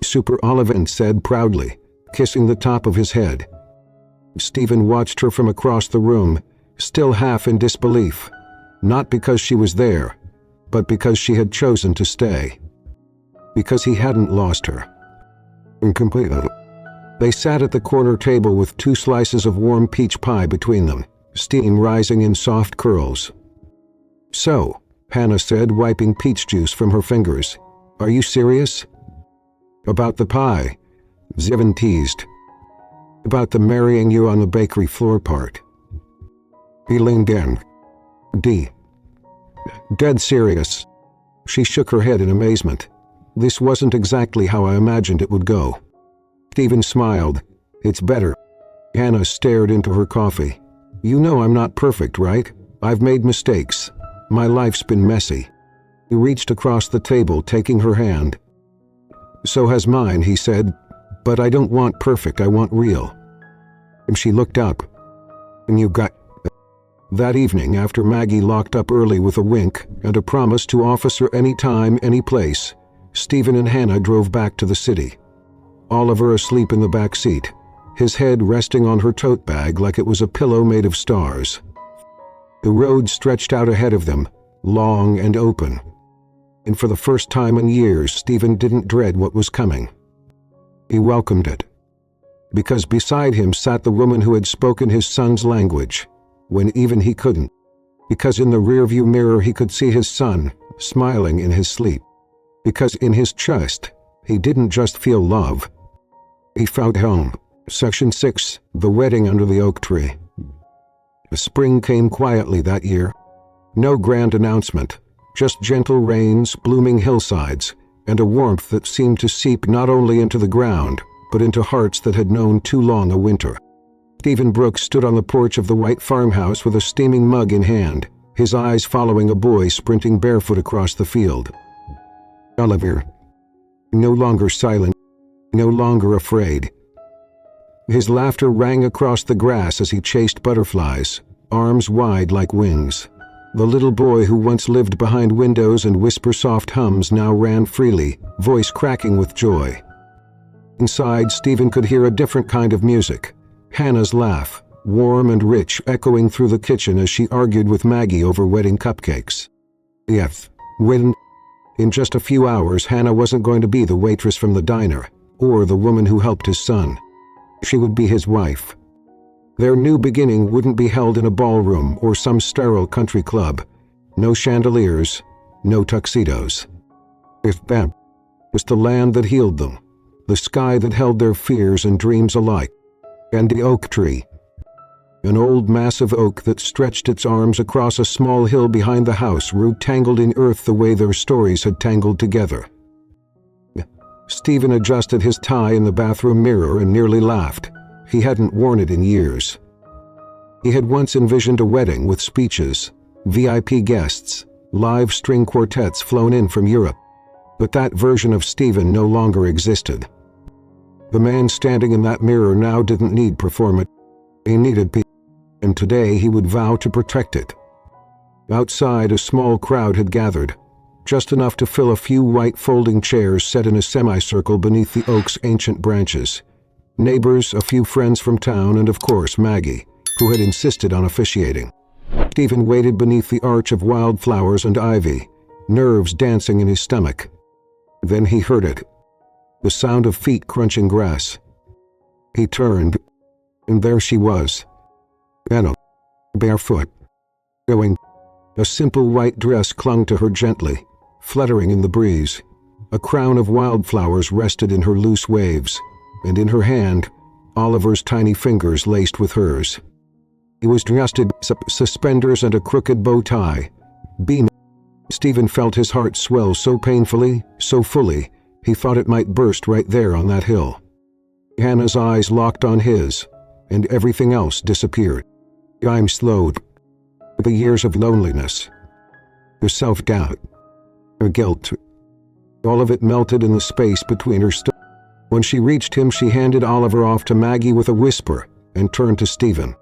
"Super Oliver," said proudly, kissing the top of his head. Stephen watched her from across the room, still half in disbelief, not because she was there, but because she had chosen to stay. Because he hadn't lost her. Completely. They sat at the corner table with 2 slices of warm peach pie between them, steam rising in soft curls. "So," Hannah said, wiping peach juice from her fingers, "are you serious?" "About the pie," Zivin teased. "About the marrying you on the bakery floor part." He leaned in. Dead serious." She shook her head in amazement. "This wasn't exactly how I imagined it would go." Stephen smiled. "It's better." Hannah stared into her coffee. "You know I'm not perfect, right? I've made mistakes. My life's been messy." He reached across the table, taking her hand. "So has mine," he said. "But I don't want perfect, I want real." And she looked up. "And you got..." That evening, after Maggie locked up early with a wink and a promise to officer any time, any place, Stephen and Hannah drove back to the city. Oliver asleep in the back seat, his head resting on her tote bag like it was a pillow made of stars. The road stretched out ahead of them, long and open. And for the first time in years, Stephen didn't dread what was coming. He welcomed it. Because beside him sat the woman who had spoken his son's language, when even he couldn't. Because in the rearview mirror he could see his son, smiling in his sleep. Because in his chest, he didn't just feel love. He found home. Section 6, The Wedding Under the Oak Tree. Spring came quietly that year. No grand announcement, just gentle rains, blooming hillsides, and a warmth that seemed to seep not only into the ground, but into hearts that had known too long a winter. Stephen Brooks stood on the porch of the white farmhouse with a steaming mug in hand, his eyes following a boy sprinting barefoot across the field. Oliver. No longer silent, no longer afraid. His laughter rang across the grass as he chased butterflies, arms wide like wings. The little boy who once lived behind windows and whisper-soft hums now ran freely, voice cracking with joy. Inside, Stephen could hear a different kind of music. Hannah's laugh, warm and rich, echoing through the kitchen as she argued with Maggie over wedding cupcakes. Yes, when... In just a few hours, Hannah wasn't going to be the waitress from the diner, or the woman who helped his son. She would be his wife. Their new beginning wouldn't be held in a ballroom or some sterile country club. No chandeliers, no tuxedos. If that was the land that healed them, the sky that held their fears and dreams alike, and the oak tree. An old massive oak that stretched its arms across a small hill behind the house, root tangled in earth the way their stories had tangled together. Stephen adjusted his tie in the bathroom mirror and nearly laughed. He hadn't worn it in years. He had once envisioned a wedding with speeches, VIP guests, live string quartets flown in from Europe. But that version of Stephen no longer existed. The man standing in that mirror now didn't need performance. He needed peace. and today he would vow to protect it. Outside, a small crowd had gathered, just enough to fill a few white folding chairs set in a semicircle beneath the oak's ancient branches. Neighbors, a few friends from town, and of course Maggie, who had insisted on officiating. Stephen waited beneath the arch of wildflowers and ivy, nerves dancing in his stomach. Then he heard it, the sound of feet crunching grass. He turned, and there she was, Anna, barefoot, going. A simple white dress clung to her gently, fluttering in the breeze. A crown of wildflowers rested in her loose waves, and in her hand, Oliver's tiny fingers laced with hers. He was dressed in suspenders and a crooked bow tie. Beaming, Stephen felt his heart swell so painfully, so fully, he thought it might burst right there on that hill. Hannah's eyes locked on his, and everything else disappeared. Time slowed. The years of loneliness, the self-doubt, her guilt, all of it melted in the space between her. When she reached him, she handed Oliver off to Maggie with a whisper and turned to Stephen.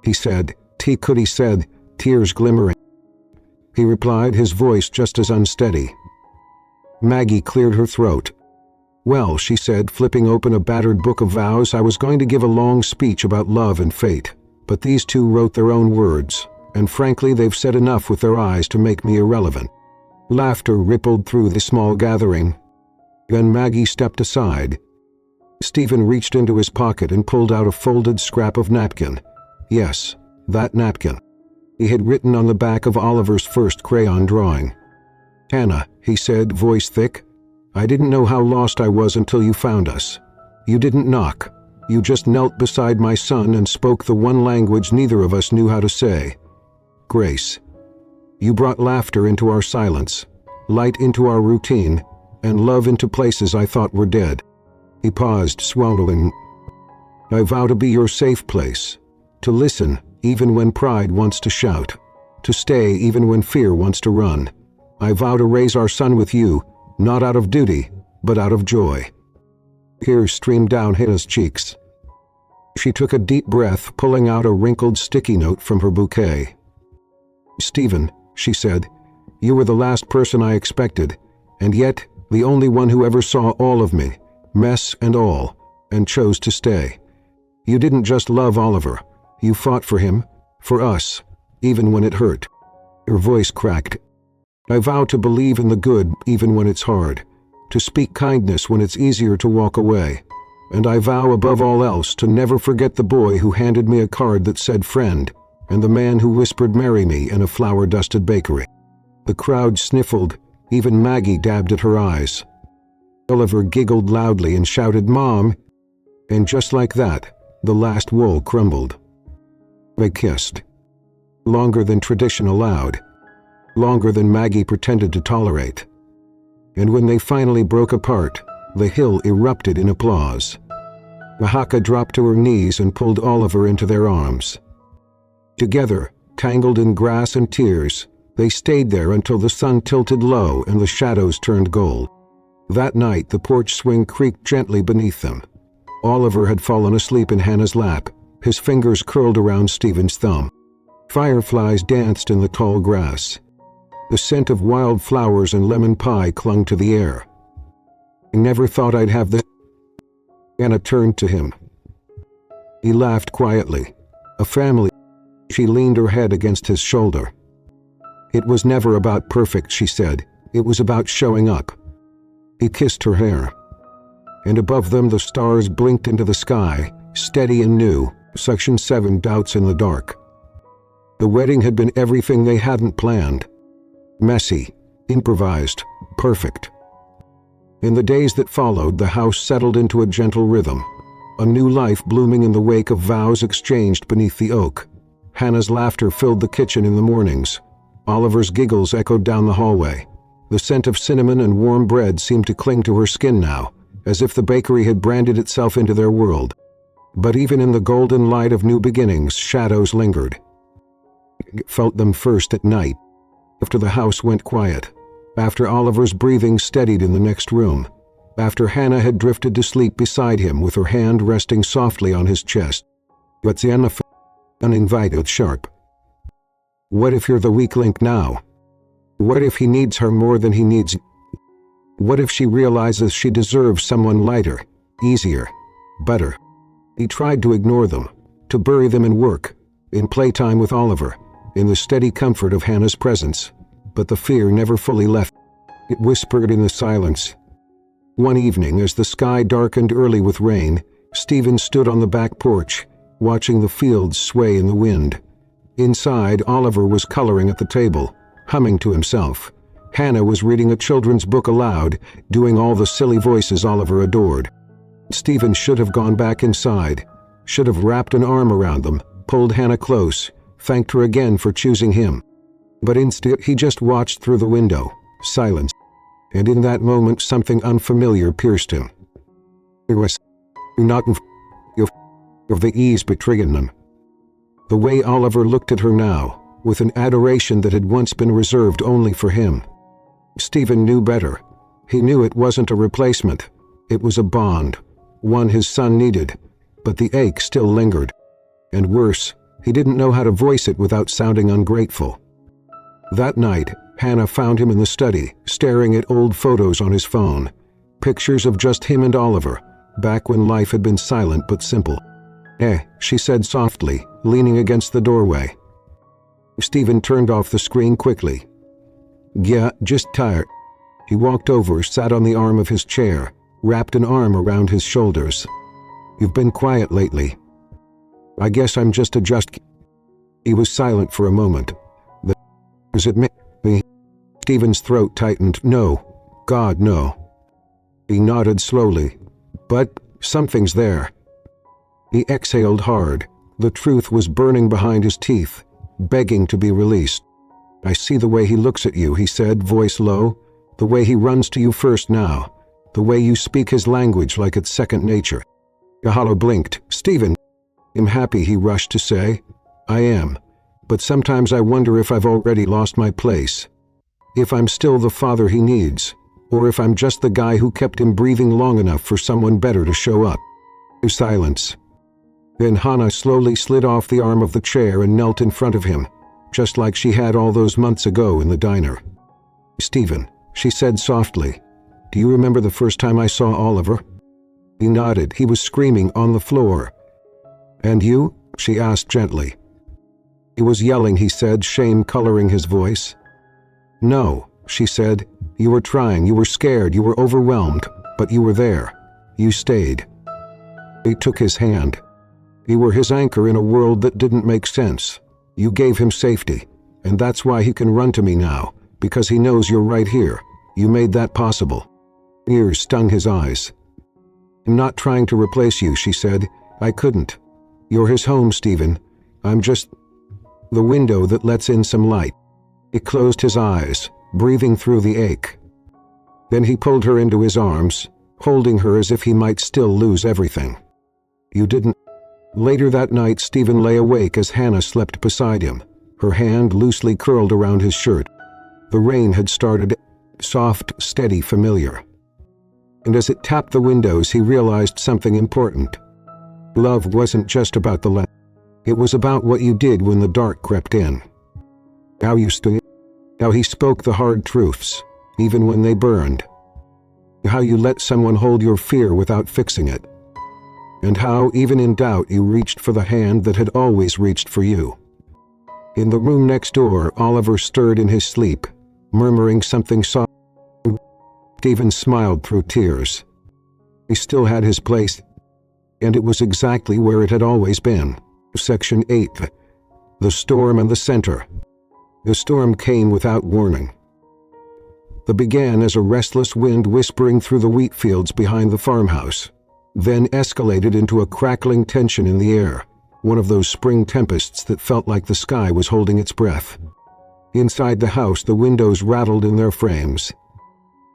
He said, he said, tears glimmering. He replied, his voice just as unsteady. Maggie cleared her throat. Well, she said, flipping open a battered book of vows, I was going to give a long speech about love and fate, but these two wrote their own words, and frankly they've said enough with their eyes to make me irrelevant. Laughter rippled through the small gathering. Then Maggie stepped aside. Stephen reached into his pocket and pulled out a folded scrap of napkin. Yes, that napkin. He had written on the back of Oliver's first crayon drawing. Hannah, he said, voice thick, I didn't know how lost I was until you found us. You didn't knock. You just knelt beside my son and spoke the one language neither of us knew how to say. Grace. You brought laughter into our silence, light into our routine, and love into places I thought were dead. He paused, swallowing. I vow to be your safe place, to listen even when pride wants to shout, to stay even when fear wants to run. I vow to raise our son with you, not out of duty, but out of joy. Tears streamed down Hannah's cheeks. She took a deep breath, pulling out a wrinkled sticky note from her bouquet. Stephen, she said, you were the last person I expected, and yet the only one who ever saw all of me, mess and all, and chose to stay. You didn't just love Oliver. You fought for him, for us, even when it hurt. Her voice cracked. I vow to believe in the good even when it's hard, to speak kindness when it's easier to walk away, and I vow above all else to never forget the boy who handed me a card that said friend, and the man who whispered marry me in a flour-dusted bakery. The crowd sniffled, even Maggie dabbed at her eyes. Oliver giggled loudly and shouted, Mom! And just like that, the last wall crumbled. They kissed. Longer than tradition allowed. Longer than Maggie pretended to tolerate. And when they finally broke apart, the hill erupted in applause. Mahaka dropped to her knees and pulled Oliver into their arms. Together, tangled in grass and tears, they stayed there until the sun tilted low and the shadows turned gold. That night, the porch swing creaked gently beneath them. Oliver had fallen asleep in Hannah's lap, his fingers curled around Stephen's thumb. Fireflies danced in the tall grass. The scent of wild flowers and lemon pie clung to the air. I never thought I'd have this. Hannah turned to him. He laughed quietly. A family. She leaned her head against his shoulder. It was never about perfect, she said. It was about showing up. He kissed her hair. And above them the stars blinked into the sky, steady and new, Section 7 doubts in the dark. The wedding had been everything they hadn't planned. Messy, improvised, perfect. In the days that followed, the house settled into a gentle rhythm, a new life blooming in the wake of vows exchanged beneath the oak. Hannah's laughter filled the kitchen in the mornings. Oliver's giggles echoed down the hallway. The scent of cinnamon and warm bread seemed to cling to her skin now, as if the bakery had branded itself into their world. But even in the golden light of new beginnings, shadows lingered. Felt them first at night, after the house went quiet, after Oliver's breathing steadied in the next room, after Hannah had drifted to sleep beside him with her hand resting softly on his chest. uninvited, sharp. What if you're the weak link now? What if he needs her more than he needs you? What if she realizes she deserves someone lighter, easier, better? He tried to ignore them, to bury them in work, in playtime with Oliver, in the steady comfort of Hannah's presence, but the fear never fully left. It whispered in the silence. One evening, as the sky darkened early with rain, Stephen stood on the back porch, watching the fields sway in the wind. Inside, Oliver was coloring at the table, humming to himself. Hannah was reading a children's book aloud, doing all the silly voices Oliver adored. Stephen should have gone back inside, should have wrapped an arm around them, pulled Hannah close, thanked her again for choosing him. But instead, he just watched through the window, silence. And in that moment, something unfamiliar pierced him. It was not of the ease betraying them. The way Oliver looked at her now, with an adoration that had once been reserved only for him. Stephen knew better. He knew it wasn't a replacement. It was a bond, one his son needed, but the ache still lingered. And worse, he didn't know how to voice it without sounding ungrateful. That night, Hannah found him in the study, staring at old photos on his phone. Pictures of just him and Oliver, back when life had been silent but simple. She said softly, leaning against the doorway. Stephen turned off the screen quickly. Yeah, just tired. He walked over, sat on the arm of his chair, wrapped an arm around his shoulders. You've been quiet lately. I guess I'm just adjusting. He was silent for a moment. Was it me? Stephen's throat tightened. No. God, no. He nodded slowly. But something's there. He exhaled hard. The truth was burning behind his teeth, begging to be released. I see the way he looks at you, he said, voice low. The way he runs to you first now. The way you speak his language like it's second nature. Kahalo blinked. Stephen. I'm happy, he rushed to say. I am. But sometimes I wonder if I've already lost my place. If I'm still the father he needs, or if I'm just the guy who kept him breathing long enough for someone better to show up. Silence. Then Hannah slowly slid off the arm of the chair and knelt in front of him, just like she had all those months ago in the diner. Stephen, she said softly, do you remember the first time I saw Oliver? He nodded. He was screaming on the floor. And you? She asked gently. He was yelling, he said, shame coloring his voice. No, she said. You were trying, you were scared, you were overwhelmed, but you were there. You stayed. He took his hand. You were his anchor in a world that didn't make sense. You gave him safety, and that's why he can run to me now, because he knows you're right here. You made that possible. Tears stung his eyes. I'm not trying to replace you, she said. I couldn't. You're his home, Stephen. I'm just the window that lets in some light. He closed his eyes, breathing through the ache. Then he pulled her into his arms, holding her as if he might still lose everything. You didn't. Later that night, Stephen lay awake as Hannah slept beside him, her hand loosely curled around his shirt. The rain had started, soft, steady, familiar. And as it tapped the windows, he realized something important. Love wasn't just about the light. It was about what you did when the dark crept in. How you stood, how he spoke the hard truths, even when they burned. How you let someone hold your fear without fixing it. And how, even in doubt, you reached for the hand that had always reached for you. In the room next door, Oliver stirred in his sleep, murmuring something soft. Stephen smiled through tears. He still had his place, and it was exactly where it had always been. Section 8. The Storm and the Center. The storm came without warning. It began as a restless wind whispering through the wheat fields behind the farmhouse, then escalated into a crackling tension in the air, one of those spring tempests that felt like the sky was holding its breath. Inside the house, the windows rattled in their frames.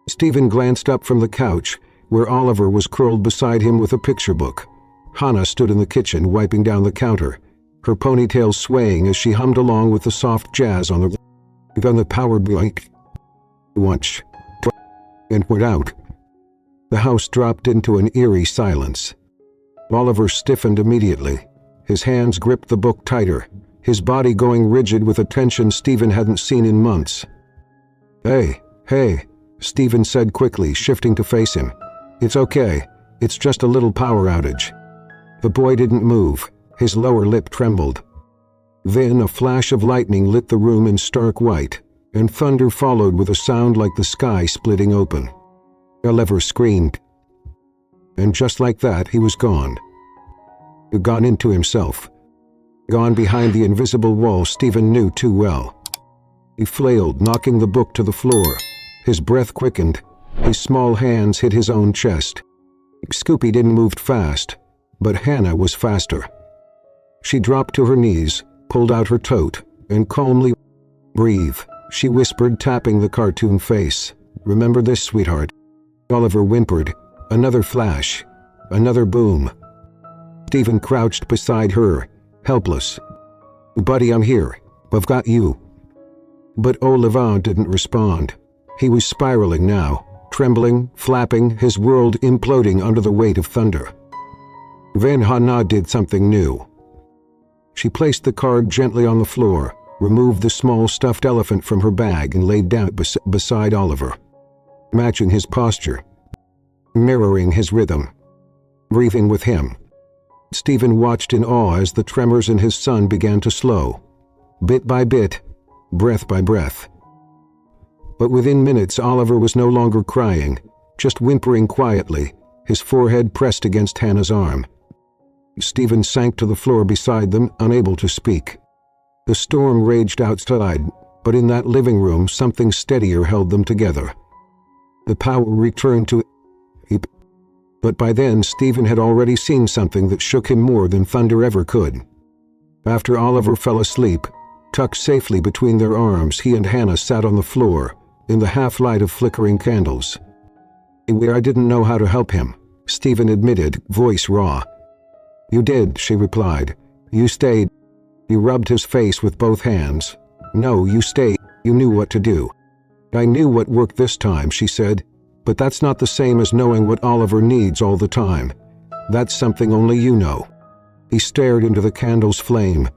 Stephen glanced up from the couch, where Oliver was curled beside him with a picture book. Hannah stood in the kitchen, wiping down the counter, her ponytail swaying as she hummed along with the soft jazz on the power blank. Once, and went out. The house dropped into an eerie silence. Oliver stiffened immediately. His hands gripped the book tighter, his body going rigid with a tension Stephen hadn't seen in months. Hey, Stephen said quickly, shifting to face him. It's okay. It's just a little power outage. The boy didn't move. His lower lip trembled. Then a flash of lightning lit the room in stark white, and thunder followed with a sound like the sky splitting open. Oliver screamed. And just like that, he was gone. Gone into himself. Gone behind the invisible wall Stephen knew too well. He flailed, knocking the book to the floor. His breath quickened. His small hands hit his own chest. Scoopy didn't move fast, but Hannah was faster. She dropped to her knees, pulled out her tote, and calmly, "Breathe," she whispered, tapping the cartoon face. "Remember this, sweetheart." Oliver whimpered. Another flash. Another boom. Stephen crouched beside her, helpless. "Buddy, I'm here. I've got you." But Oliver didn't respond. He was spiraling now, trembling, flapping, his world imploding under the weight of thunder. Then Hannah did something new. She placed the card gently on the floor, removed the small stuffed elephant from her bag and laid down beside Oliver, matching his posture, mirroring his rhythm, breathing with him. Stephen watched in awe as the tremors in his son began to slow, bit by bit, breath by breath. But within minutes Oliver was no longer crying, just whimpering quietly, his forehead pressed against Hannah's arm. Stephen sank to the floor beside them, unable to speak. The storm raged outside, but in that living room something steadier held them together. The power returned to it. But by then Stephen had already seen something that shook him more than thunder ever could. After Oliver fell asleep, tucked safely between their arms, he and Hannah sat on the floor, in the half-light of flickering candles. "I didn't know how to help him," Stephen admitted, voice raw. "You did," she replied. "You stayed." He rubbed his face with both hands. "No, you stayed. You knew what to do." "I knew what worked this time," she said. "But that's not the same as knowing what Oliver needs all the time. That's something only you know." He stared into the candle's flame.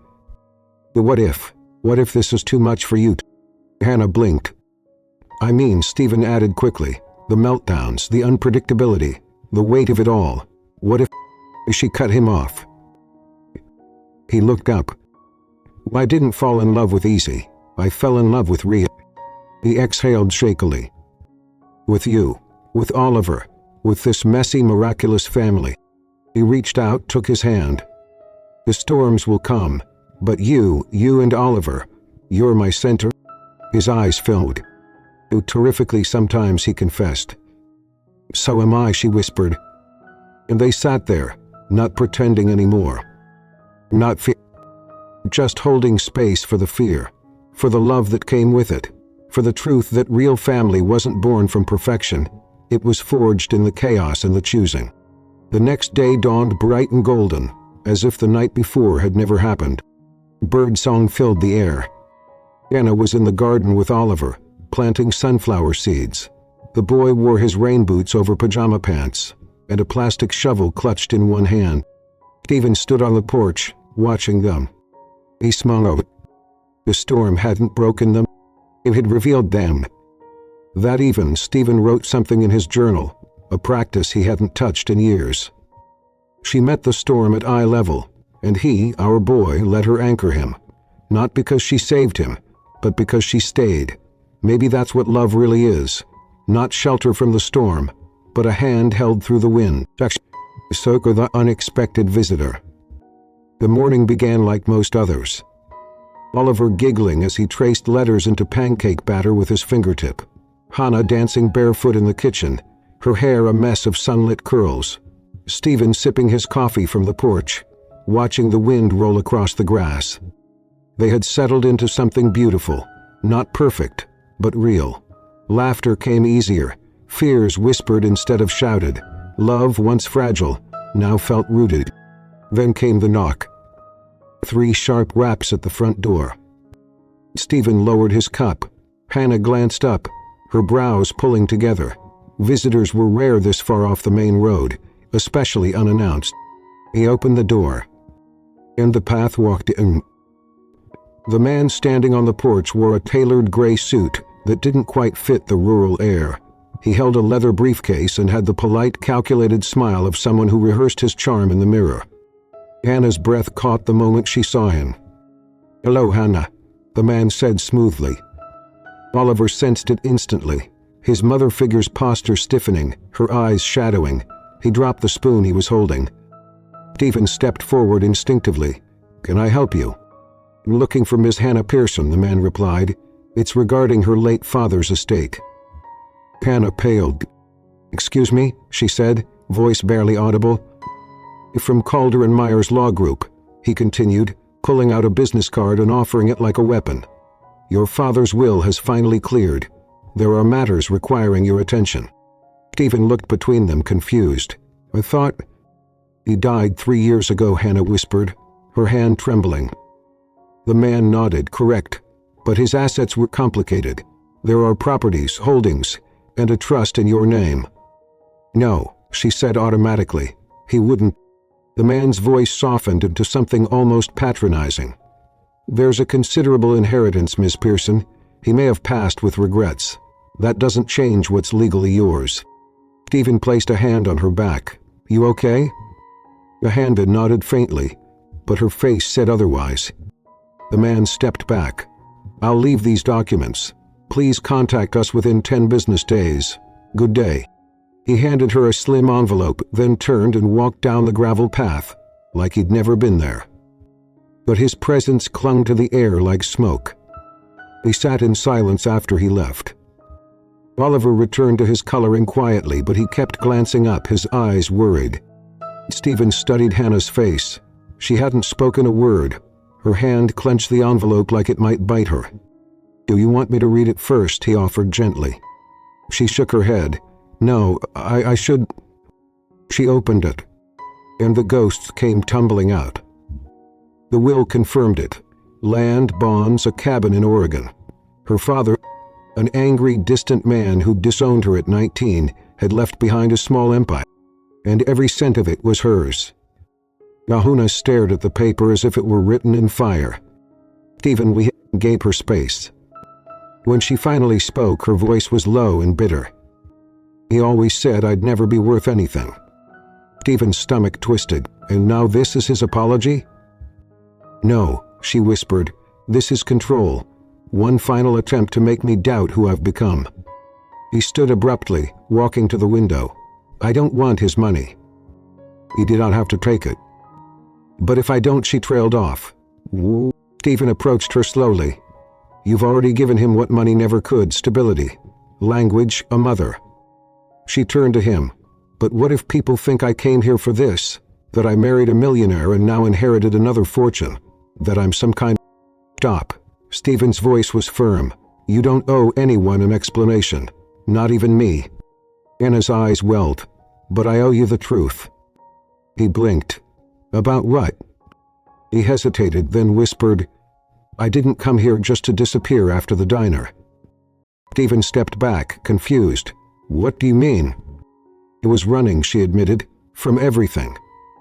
"But what if? What if this is too much for you?" Hannah blinked. "I mean," Stephen added quickly, "the meltdowns, the unpredictability, the weight of it all. What if—" She cut him off. He looked up. "I didn't fall in love with easy. I fell in love with real." He exhaled shakily. "With you. With Oliver. With this messy, miraculous family." He reached out, took his hand. "The storms will come. But you and Oliver, you're my center." His eyes filled. "Terrifically sometimes," he confessed. "So am I," she whispered. And they sat there, not pretending anymore. Not fear. Just holding space for the fear, for the love that came with it, for the truth that real family wasn't born from perfection, it was forged in the chaos and the choosing. The next day dawned bright and golden, as if the night before had never happened. Birdsong filled the air. Anna was in the garden with Oliver, planting sunflower seeds. The boy wore his rain boots over pajama pants, and a plastic shovel clutched in one hand. Stephen stood on the porch, watching them. He smiled. The storm hadn't broken them. It had revealed them. That even, Stephen wrote something in his journal, a practice he hadn't touched in years. She met the storm at eye level, and he, our boy, let her anchor him. Not because she saved him, but because she stayed. Maybe that's what love really is. Not shelter from the storm, but a hand held through the wind. Soko, the unexpected visitor. The morning began like most others. Oliver giggling as he traced letters into pancake batter with his fingertip. Hannah dancing barefoot in the kitchen, her hair a mess of sunlit curls. Stephen sipping his coffee from the porch, watching the wind roll across the grass. They had settled into something beautiful, not perfect, but real. Laughter came easier, fears whispered instead of shouted. Love, once fragile, now felt rooted. Then came the knock. 3 sharp raps at the front door. Stephen lowered his cup. Hannah glanced up, her brows pulling together. Visitors were rare this far off the main road, especially unannounced. He opened the door. And the path walked in. The man standing on the porch wore a tailored gray suit that didn't quite fit the rural air. He held a leather briefcase and had the polite, calculated smile of someone who rehearsed his charm in the mirror. Hannah's breath caught the moment she saw him. "Hello, Hannah," the man said smoothly. Oliver sensed it instantly, his mother figure's posture stiffening, her eyes shadowing. He dropped the spoon he was holding. Stephen stepped forward instinctively. "Can I help you?" "I'm looking for Miss Hannah Pearson," the man replied. "It's regarding her late father's estate." Hannah paled. "Excuse me," she said, voice barely audible. "From Calder and Myers Law Group," he continued, pulling out a business card and offering it like a weapon. "Your father's will has finally cleared. There are matters requiring your attention." Stephen looked between them, confused. "I thought—" "He died 3 years ago," Hannah whispered, her hand trembling. The man nodded, "Correct. But his assets were complicated. There are properties, holdings, and a trust in your name." "No," she said automatically. "He wouldn't." The man's voice softened into something almost patronizing. "There's a considerable inheritance, Miss Pearson. He may have passed with regrets. That doesn't change what's legally yours." Stephen placed a hand on her back. "You okay?" The hand had nodded faintly, but her face said otherwise. The man stepped back. "I'll leave these documents. Please contact us within 10 business days. Good day." He handed her a slim envelope, then turned and walked down the gravel path, like he'd never been there. But his presence clung to the air like smoke. They sat in silence after he left. Oliver returned to his coloring quietly, but he kept glancing up, his eyes worried. Stephen studied Hannah's face. She hadn't spoken a word. Her hand clenched the envelope like it might bite her. "Do you want me to read it first?" he offered gently. She shook her head. "No, I should—" She opened it, and the ghosts came tumbling out. The will confirmed it. Land, bonds, a cabin in Oregon. Her father, an angry, distant man who'd disowned her at 19, had left behind a small empire, and every cent of it was hers. Ahuna stared at the paper as if it were written in fire. Stephen gave her space. When she finally spoke, her voice was low and bitter. "He always said I'd never be worth anything." Stephen's stomach twisted. "And now this is his apology?" "No," she whispered. "This is control. One final attempt to make me doubt who I've become." He stood abruptly, walking to the window. "I don't want his money." He did not have to take it. "But if I don't," she trailed off. Stephen approached her slowly. "You've already given him what money never could, stability, language, a mother." She turned to him. "But what if people think I came here for this? That I married a millionaire and now inherited another fortune? That I'm some kind of—" "Stop." Stephen's voice was firm. "You don't owe anyone an explanation. Not even me." Anna's eyes welled. "But I owe you the truth." He blinked. "About what?" He hesitated, then whispered, "I didn't come here just to disappear after the diner." Stephen stepped back, confused. "What do you mean?" "It was running," she admitted, "from everything.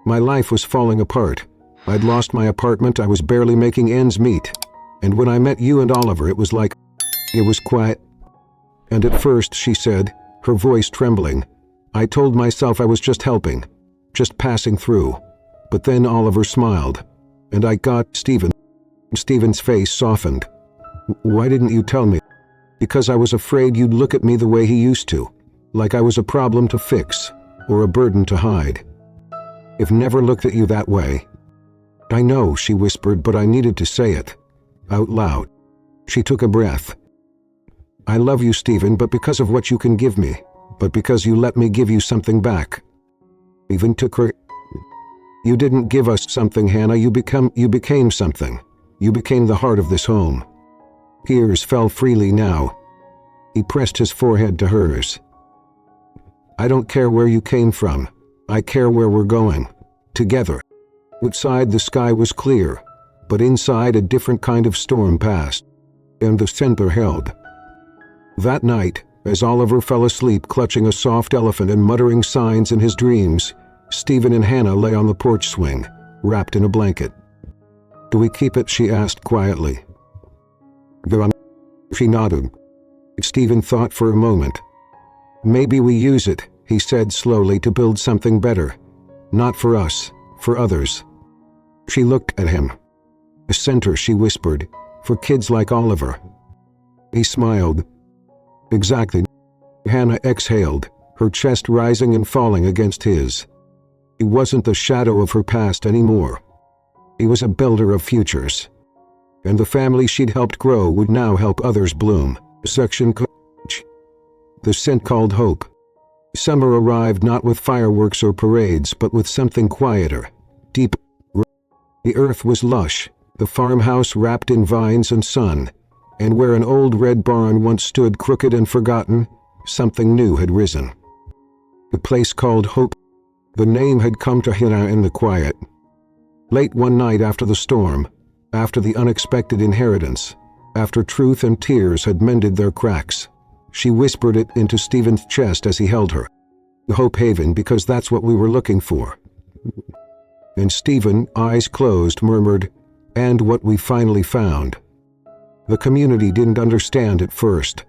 My life was falling apart. I'd lost my apartment, I was barely making ends meet. And when I met you and Oliver, it was like— it was quiet. And at first," she said, her voice trembling, "I told myself I was just helping, just passing through. But then Oliver smiled, and I got Stephen." Stephen's face softened. "Why didn't you tell me?" "Because I was afraid you'd look at me the way he used to, like I was a problem to fix, or a burden to hide. I've never looked at you that way." "I know," she whispered, "but I needed to say it. Out loud." She took a breath. "I love you, Stephen, but because of what you can give me, but because you let me give you something back." Even took her— "You didn't give us something, Hannah, you became something. You became the heart of this home." Tears fell freely now. He pressed his forehead to hers. "I don't care where you came from. I care where we're going. Together." Outside the sky was clear, but inside a different kind of storm passed, and the center held. That night, as Oliver fell asleep clutching a soft elephant and muttering signs in his dreams, Stephen and Hannah lay on the porch swing, wrapped in a blanket. Do we keep it? She asked quietly. Go on. She nodded. Stephen thought for a moment. Maybe we use it, he said slowly, to build something better. Not for us, for others. She looked at him. A center, she whispered, for kids like Oliver. He smiled. Exactly. Hannah exhaled, her chest rising and falling against his. He wasn't the shadow of her past anymore. He was a builder of futures. And the family she'd helped grow would now help others bloom. Section Coach. The scent called hope. Summer arrived not with fireworks or parades, but with something quieter, deep. The earth was lush, the farmhouse wrapped in vines and sun, and where an old red barn once stood crooked and forgotten, something new had risen. The place called Hope. The name had come to Hannah in the quiet. Late one night after the storm, after the unexpected inheritance, after truth and tears had mended their cracks, she whispered it into Stephen's chest as he held her. Hope Haven, because that's what we were looking for. And Stephen, eyes closed, murmured, and what we finally found. The community didn't understand at first.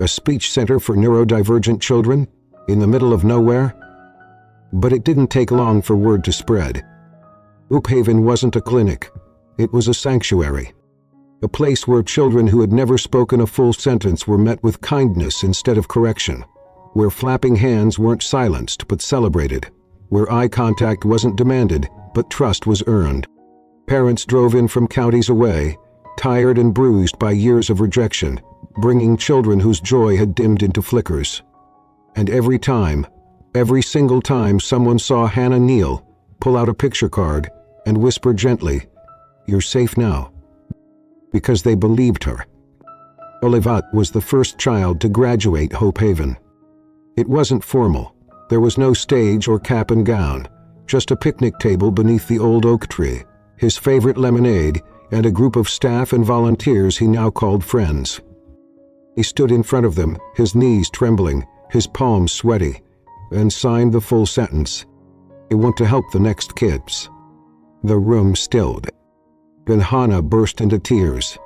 A speech center for neurodivergent children? In the middle of nowhere? But it didn't take long for word to spread. Hope Haven wasn't a clinic. It was a sanctuary. A place where children who had never spoken a full sentence were met with kindness instead of correction. Where flapping hands weren't silenced but celebrated. Where eye contact wasn't demanded but trust was earned. Parents drove in from counties away, tired and bruised by years of rejection, bringing children whose joy had dimmed into flickers. And every single time someone saw Hannah kneel, pull out a picture card, and whisper gently, "You're safe now." Because they believed her. Olivat was the first child to graduate Hope Haven. It wasn't formal. There was no stage or cap and gown, just a picnic table beneath the old oak tree, his favorite lemonade, and a group of staff and volunteers he now called friends. He stood in front of them, his knees trembling, his palms sweaty, and signed the full sentence. "I want to help the next kids." The room stilled. Then Hannah burst into tears.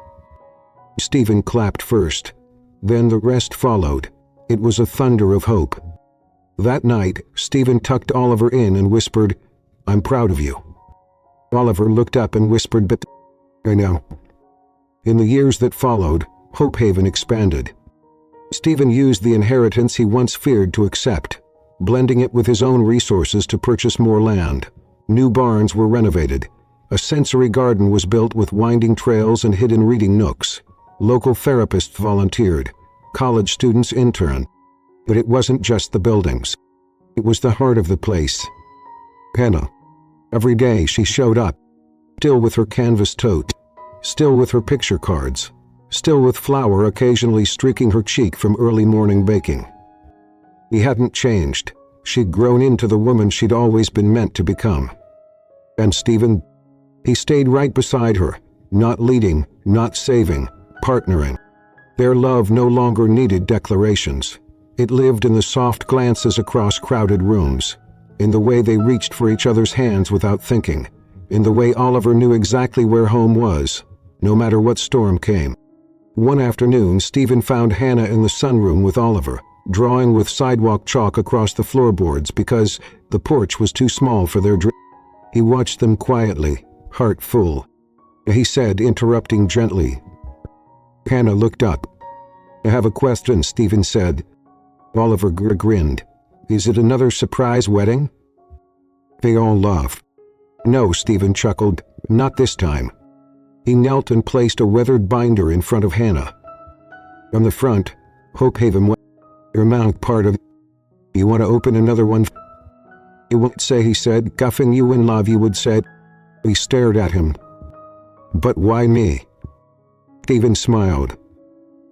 Stephen clapped first. Then the rest followed. It was a thunder of hope. That night, Stephen tucked Oliver in and whispered, "I'm proud of you." Oliver looked up and whispered, "But I know." In the years that followed, Hope Haven expanded. Stephen used the inheritance he once feared to accept, blending it with his own resources to purchase more land. New barns were renovated. A sensory garden was built with winding trails and hidden reading nooks. Local therapists volunteered. College students interned. But it wasn't just the buildings. It was the heart of the place. Hannah. Every day she showed up, still with her canvas tote, still with her picture cards, still with flour occasionally streaking her cheek from early morning baking. He hadn't changed. She'd grown into the woman she'd always been meant to become. And Stephen? He stayed right beside her, not leading, not saving, partnering. Their love no longer needed declarations. It lived in the soft glances across crowded rooms, in the way they reached for each other's hands without thinking, in the way Oliver knew exactly where home was, no matter what storm came. One afternoon, Stephen found Hannah in the sunroom with Oliver, drawing with sidewalk chalk across the floorboards because the porch was too small for their dream. He watched them quietly, heart full. He said, interrupting gently. Hannah looked up. "I have a question," Stephen said. Oliver grinned. "Is it another surprise wedding?" They all laughed. "No," Stephen chuckled, "not this time." He knelt and placed a weathered binder in front of Hannah. On the front, Hope Haven, your mouth part of. "You want to open another one?" "You won't say," he said, "guffing you in love you would said." He stared at him. "But why me?" Stephen smiled.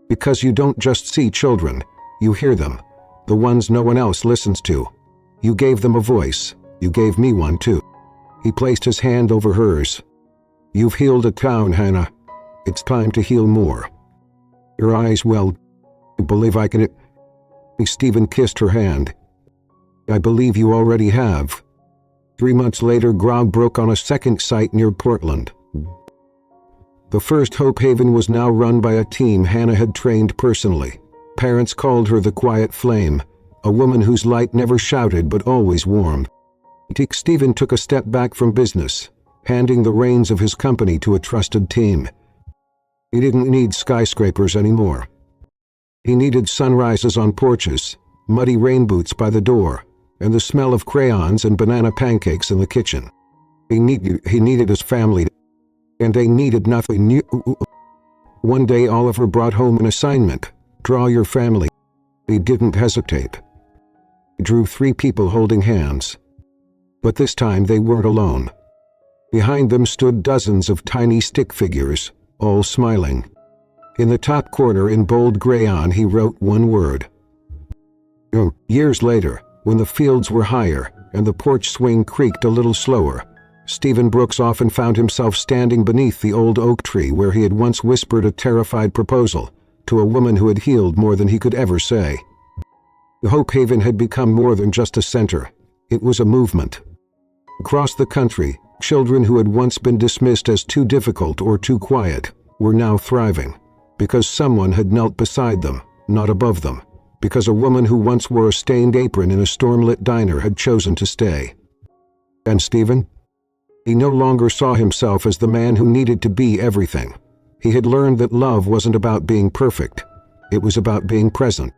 "Because you don't just see children, you hear them, the ones no one else listens to. You gave them a voice, you gave me one too." He placed his hand over hers. "You've healed a town, Hannah. It's time to heal more." Her eyes welled. "I believe I can." Stephen kissed her hand. "I believe you already have." 3 months later, ground broke on a second site near Portland. The first Hope Haven was now run by a team Hannah had trained personally. Parents called her the Quiet Flame, a woman whose light never shouted but always warmed. Stephen took a step back from business, handing the reins of his company to a trusted team. He didn't need skyscrapers anymore. He needed sunrises on porches, muddy rain boots by the door, and the smell of crayons and banana pancakes in the kitchen. He needed his family, and they needed nothing new. One day Oliver brought home an assignment: draw your family. He didn't hesitate. He drew 3 people holding hands. But this time they weren't alone. Behind them stood dozens of tiny stick figures, all smiling. In the top corner in bold crayon he wrote one word. Years later, when the fields were higher and the porch swing creaked a little slower, Stephen Brooks often found himself standing beneath the old oak tree where he had once whispered a terrified proposal to a woman who had healed more than he could ever say. Hope Haven had become more than just a center. It was a movement. Across the country, children who had once been dismissed as too difficult or too quiet were now thriving, because someone had knelt beside them, not above them, because a woman who once wore a stained apron in a stormlit diner had chosen to stay. And Stephen? He no longer saw himself as the man who needed to be everything. He had learned that love wasn't about being perfect. It was about being present.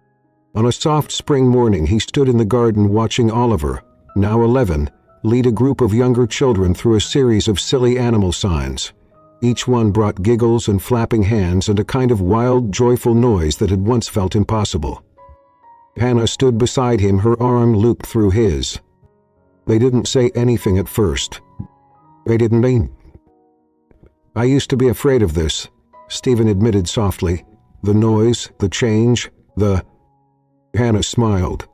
On a soft spring morning he stood in the garden watching Oliver, now 11, lead a group of younger children through a series of silly animal signs. Each one brought giggles and flapping hands and a kind of wild, joyful noise that had once felt impossible. Hannah stood beside him, her arm looped through his. They didn't say anything at first. They didn't mean. I used to be afraid of this, Stephen admitted softly. The noise, the change, the... Hannah smiled.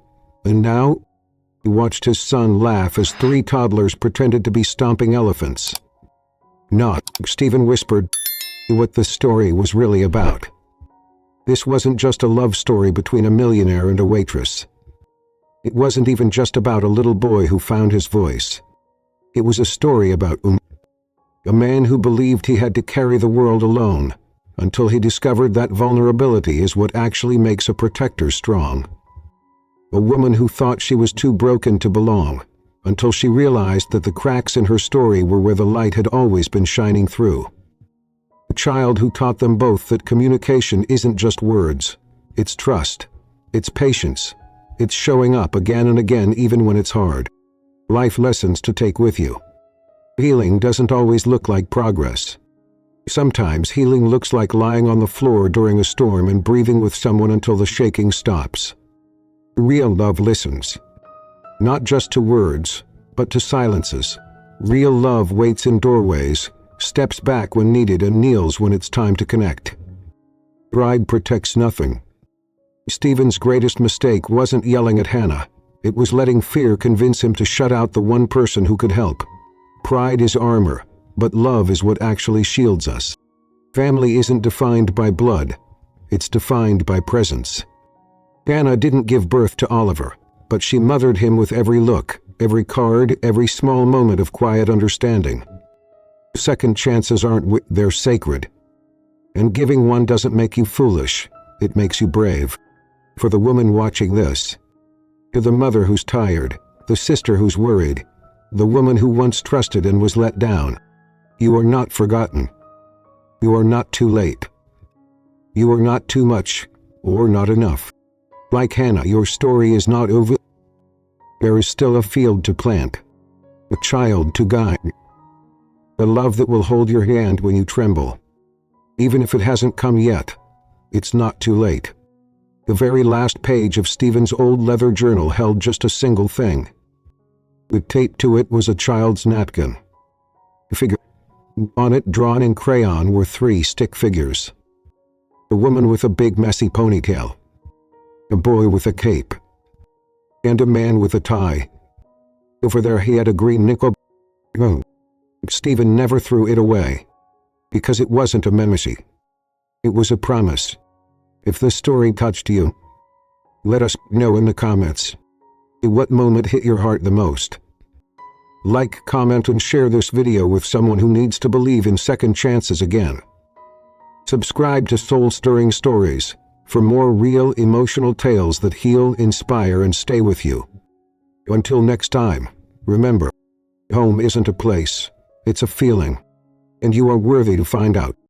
And now? He watched his son laugh as 3 toddlers pretended to be stomping elephants. Not, Stephen whispered, what the story was really about. This wasn't just a love story between a millionaire and a waitress. It wasn't even just about a little boy who found his voice. It was a story about a man who believed he had to carry the world alone, until he discovered that vulnerability is what actually makes a protector strong. A woman who thought she was too broken to belong, until she realized that the cracks in her story were where the light had always been shining through. A child who taught them both that communication isn't just words. It's trust. It's patience. It's showing up again and again even when it's hard. Life lessons to take with you. Healing doesn't always look like progress. Sometimes healing looks like lying on the floor during a storm and breathing with someone until the shaking stops. Real love listens. Not just to words, but to silences. Real love waits in doorways, steps back when needed and kneels when it's time to connect. Pride protects nothing. Stephen's greatest mistake wasn't yelling at Hannah. It was letting fear convince him to shut out the one person who could help. Pride is armor, but love is what actually shields us. Family isn't defined by blood. It's defined by presence. Hannah didn't give birth to Oliver, but she mothered him with every look, every card, every small moment of quiet understanding. Second chances they're sacred. And giving one doesn't make you foolish, it makes you brave. For the woman watching this, to the mother who's tired, the sister who's worried, the woman who once trusted and was let down, you are not forgotten. You are not too late. You are not too much, or not enough. Like Hannah, your story is not over. There is still a field to plant, a child to guide, a love that will hold your hand when you tremble. Even if it hasn't come yet, it's not too late. The very last page of Stephen's old leather journal held just a single thing. With taped to it was a child's napkin. A figure. On it, drawn in crayon, were 3 stick figures. A woman with a big messy ponytail, a boy with a cape, and a man with a tie. Over there he had a green nickel. Oh. Stephen never threw it away, because it wasn't a memory. It was a promise. If this story touched you, let us know in the comments. What moment hit your heart the most? Like, comment, and share this video with someone who needs to believe in second chances again. Subscribe to Soul-Stirring Stories for more real emotional tales that heal, inspire, and stay with you. Until next time, remember, home isn't a place, it's a feeling, and you are worthy to find out.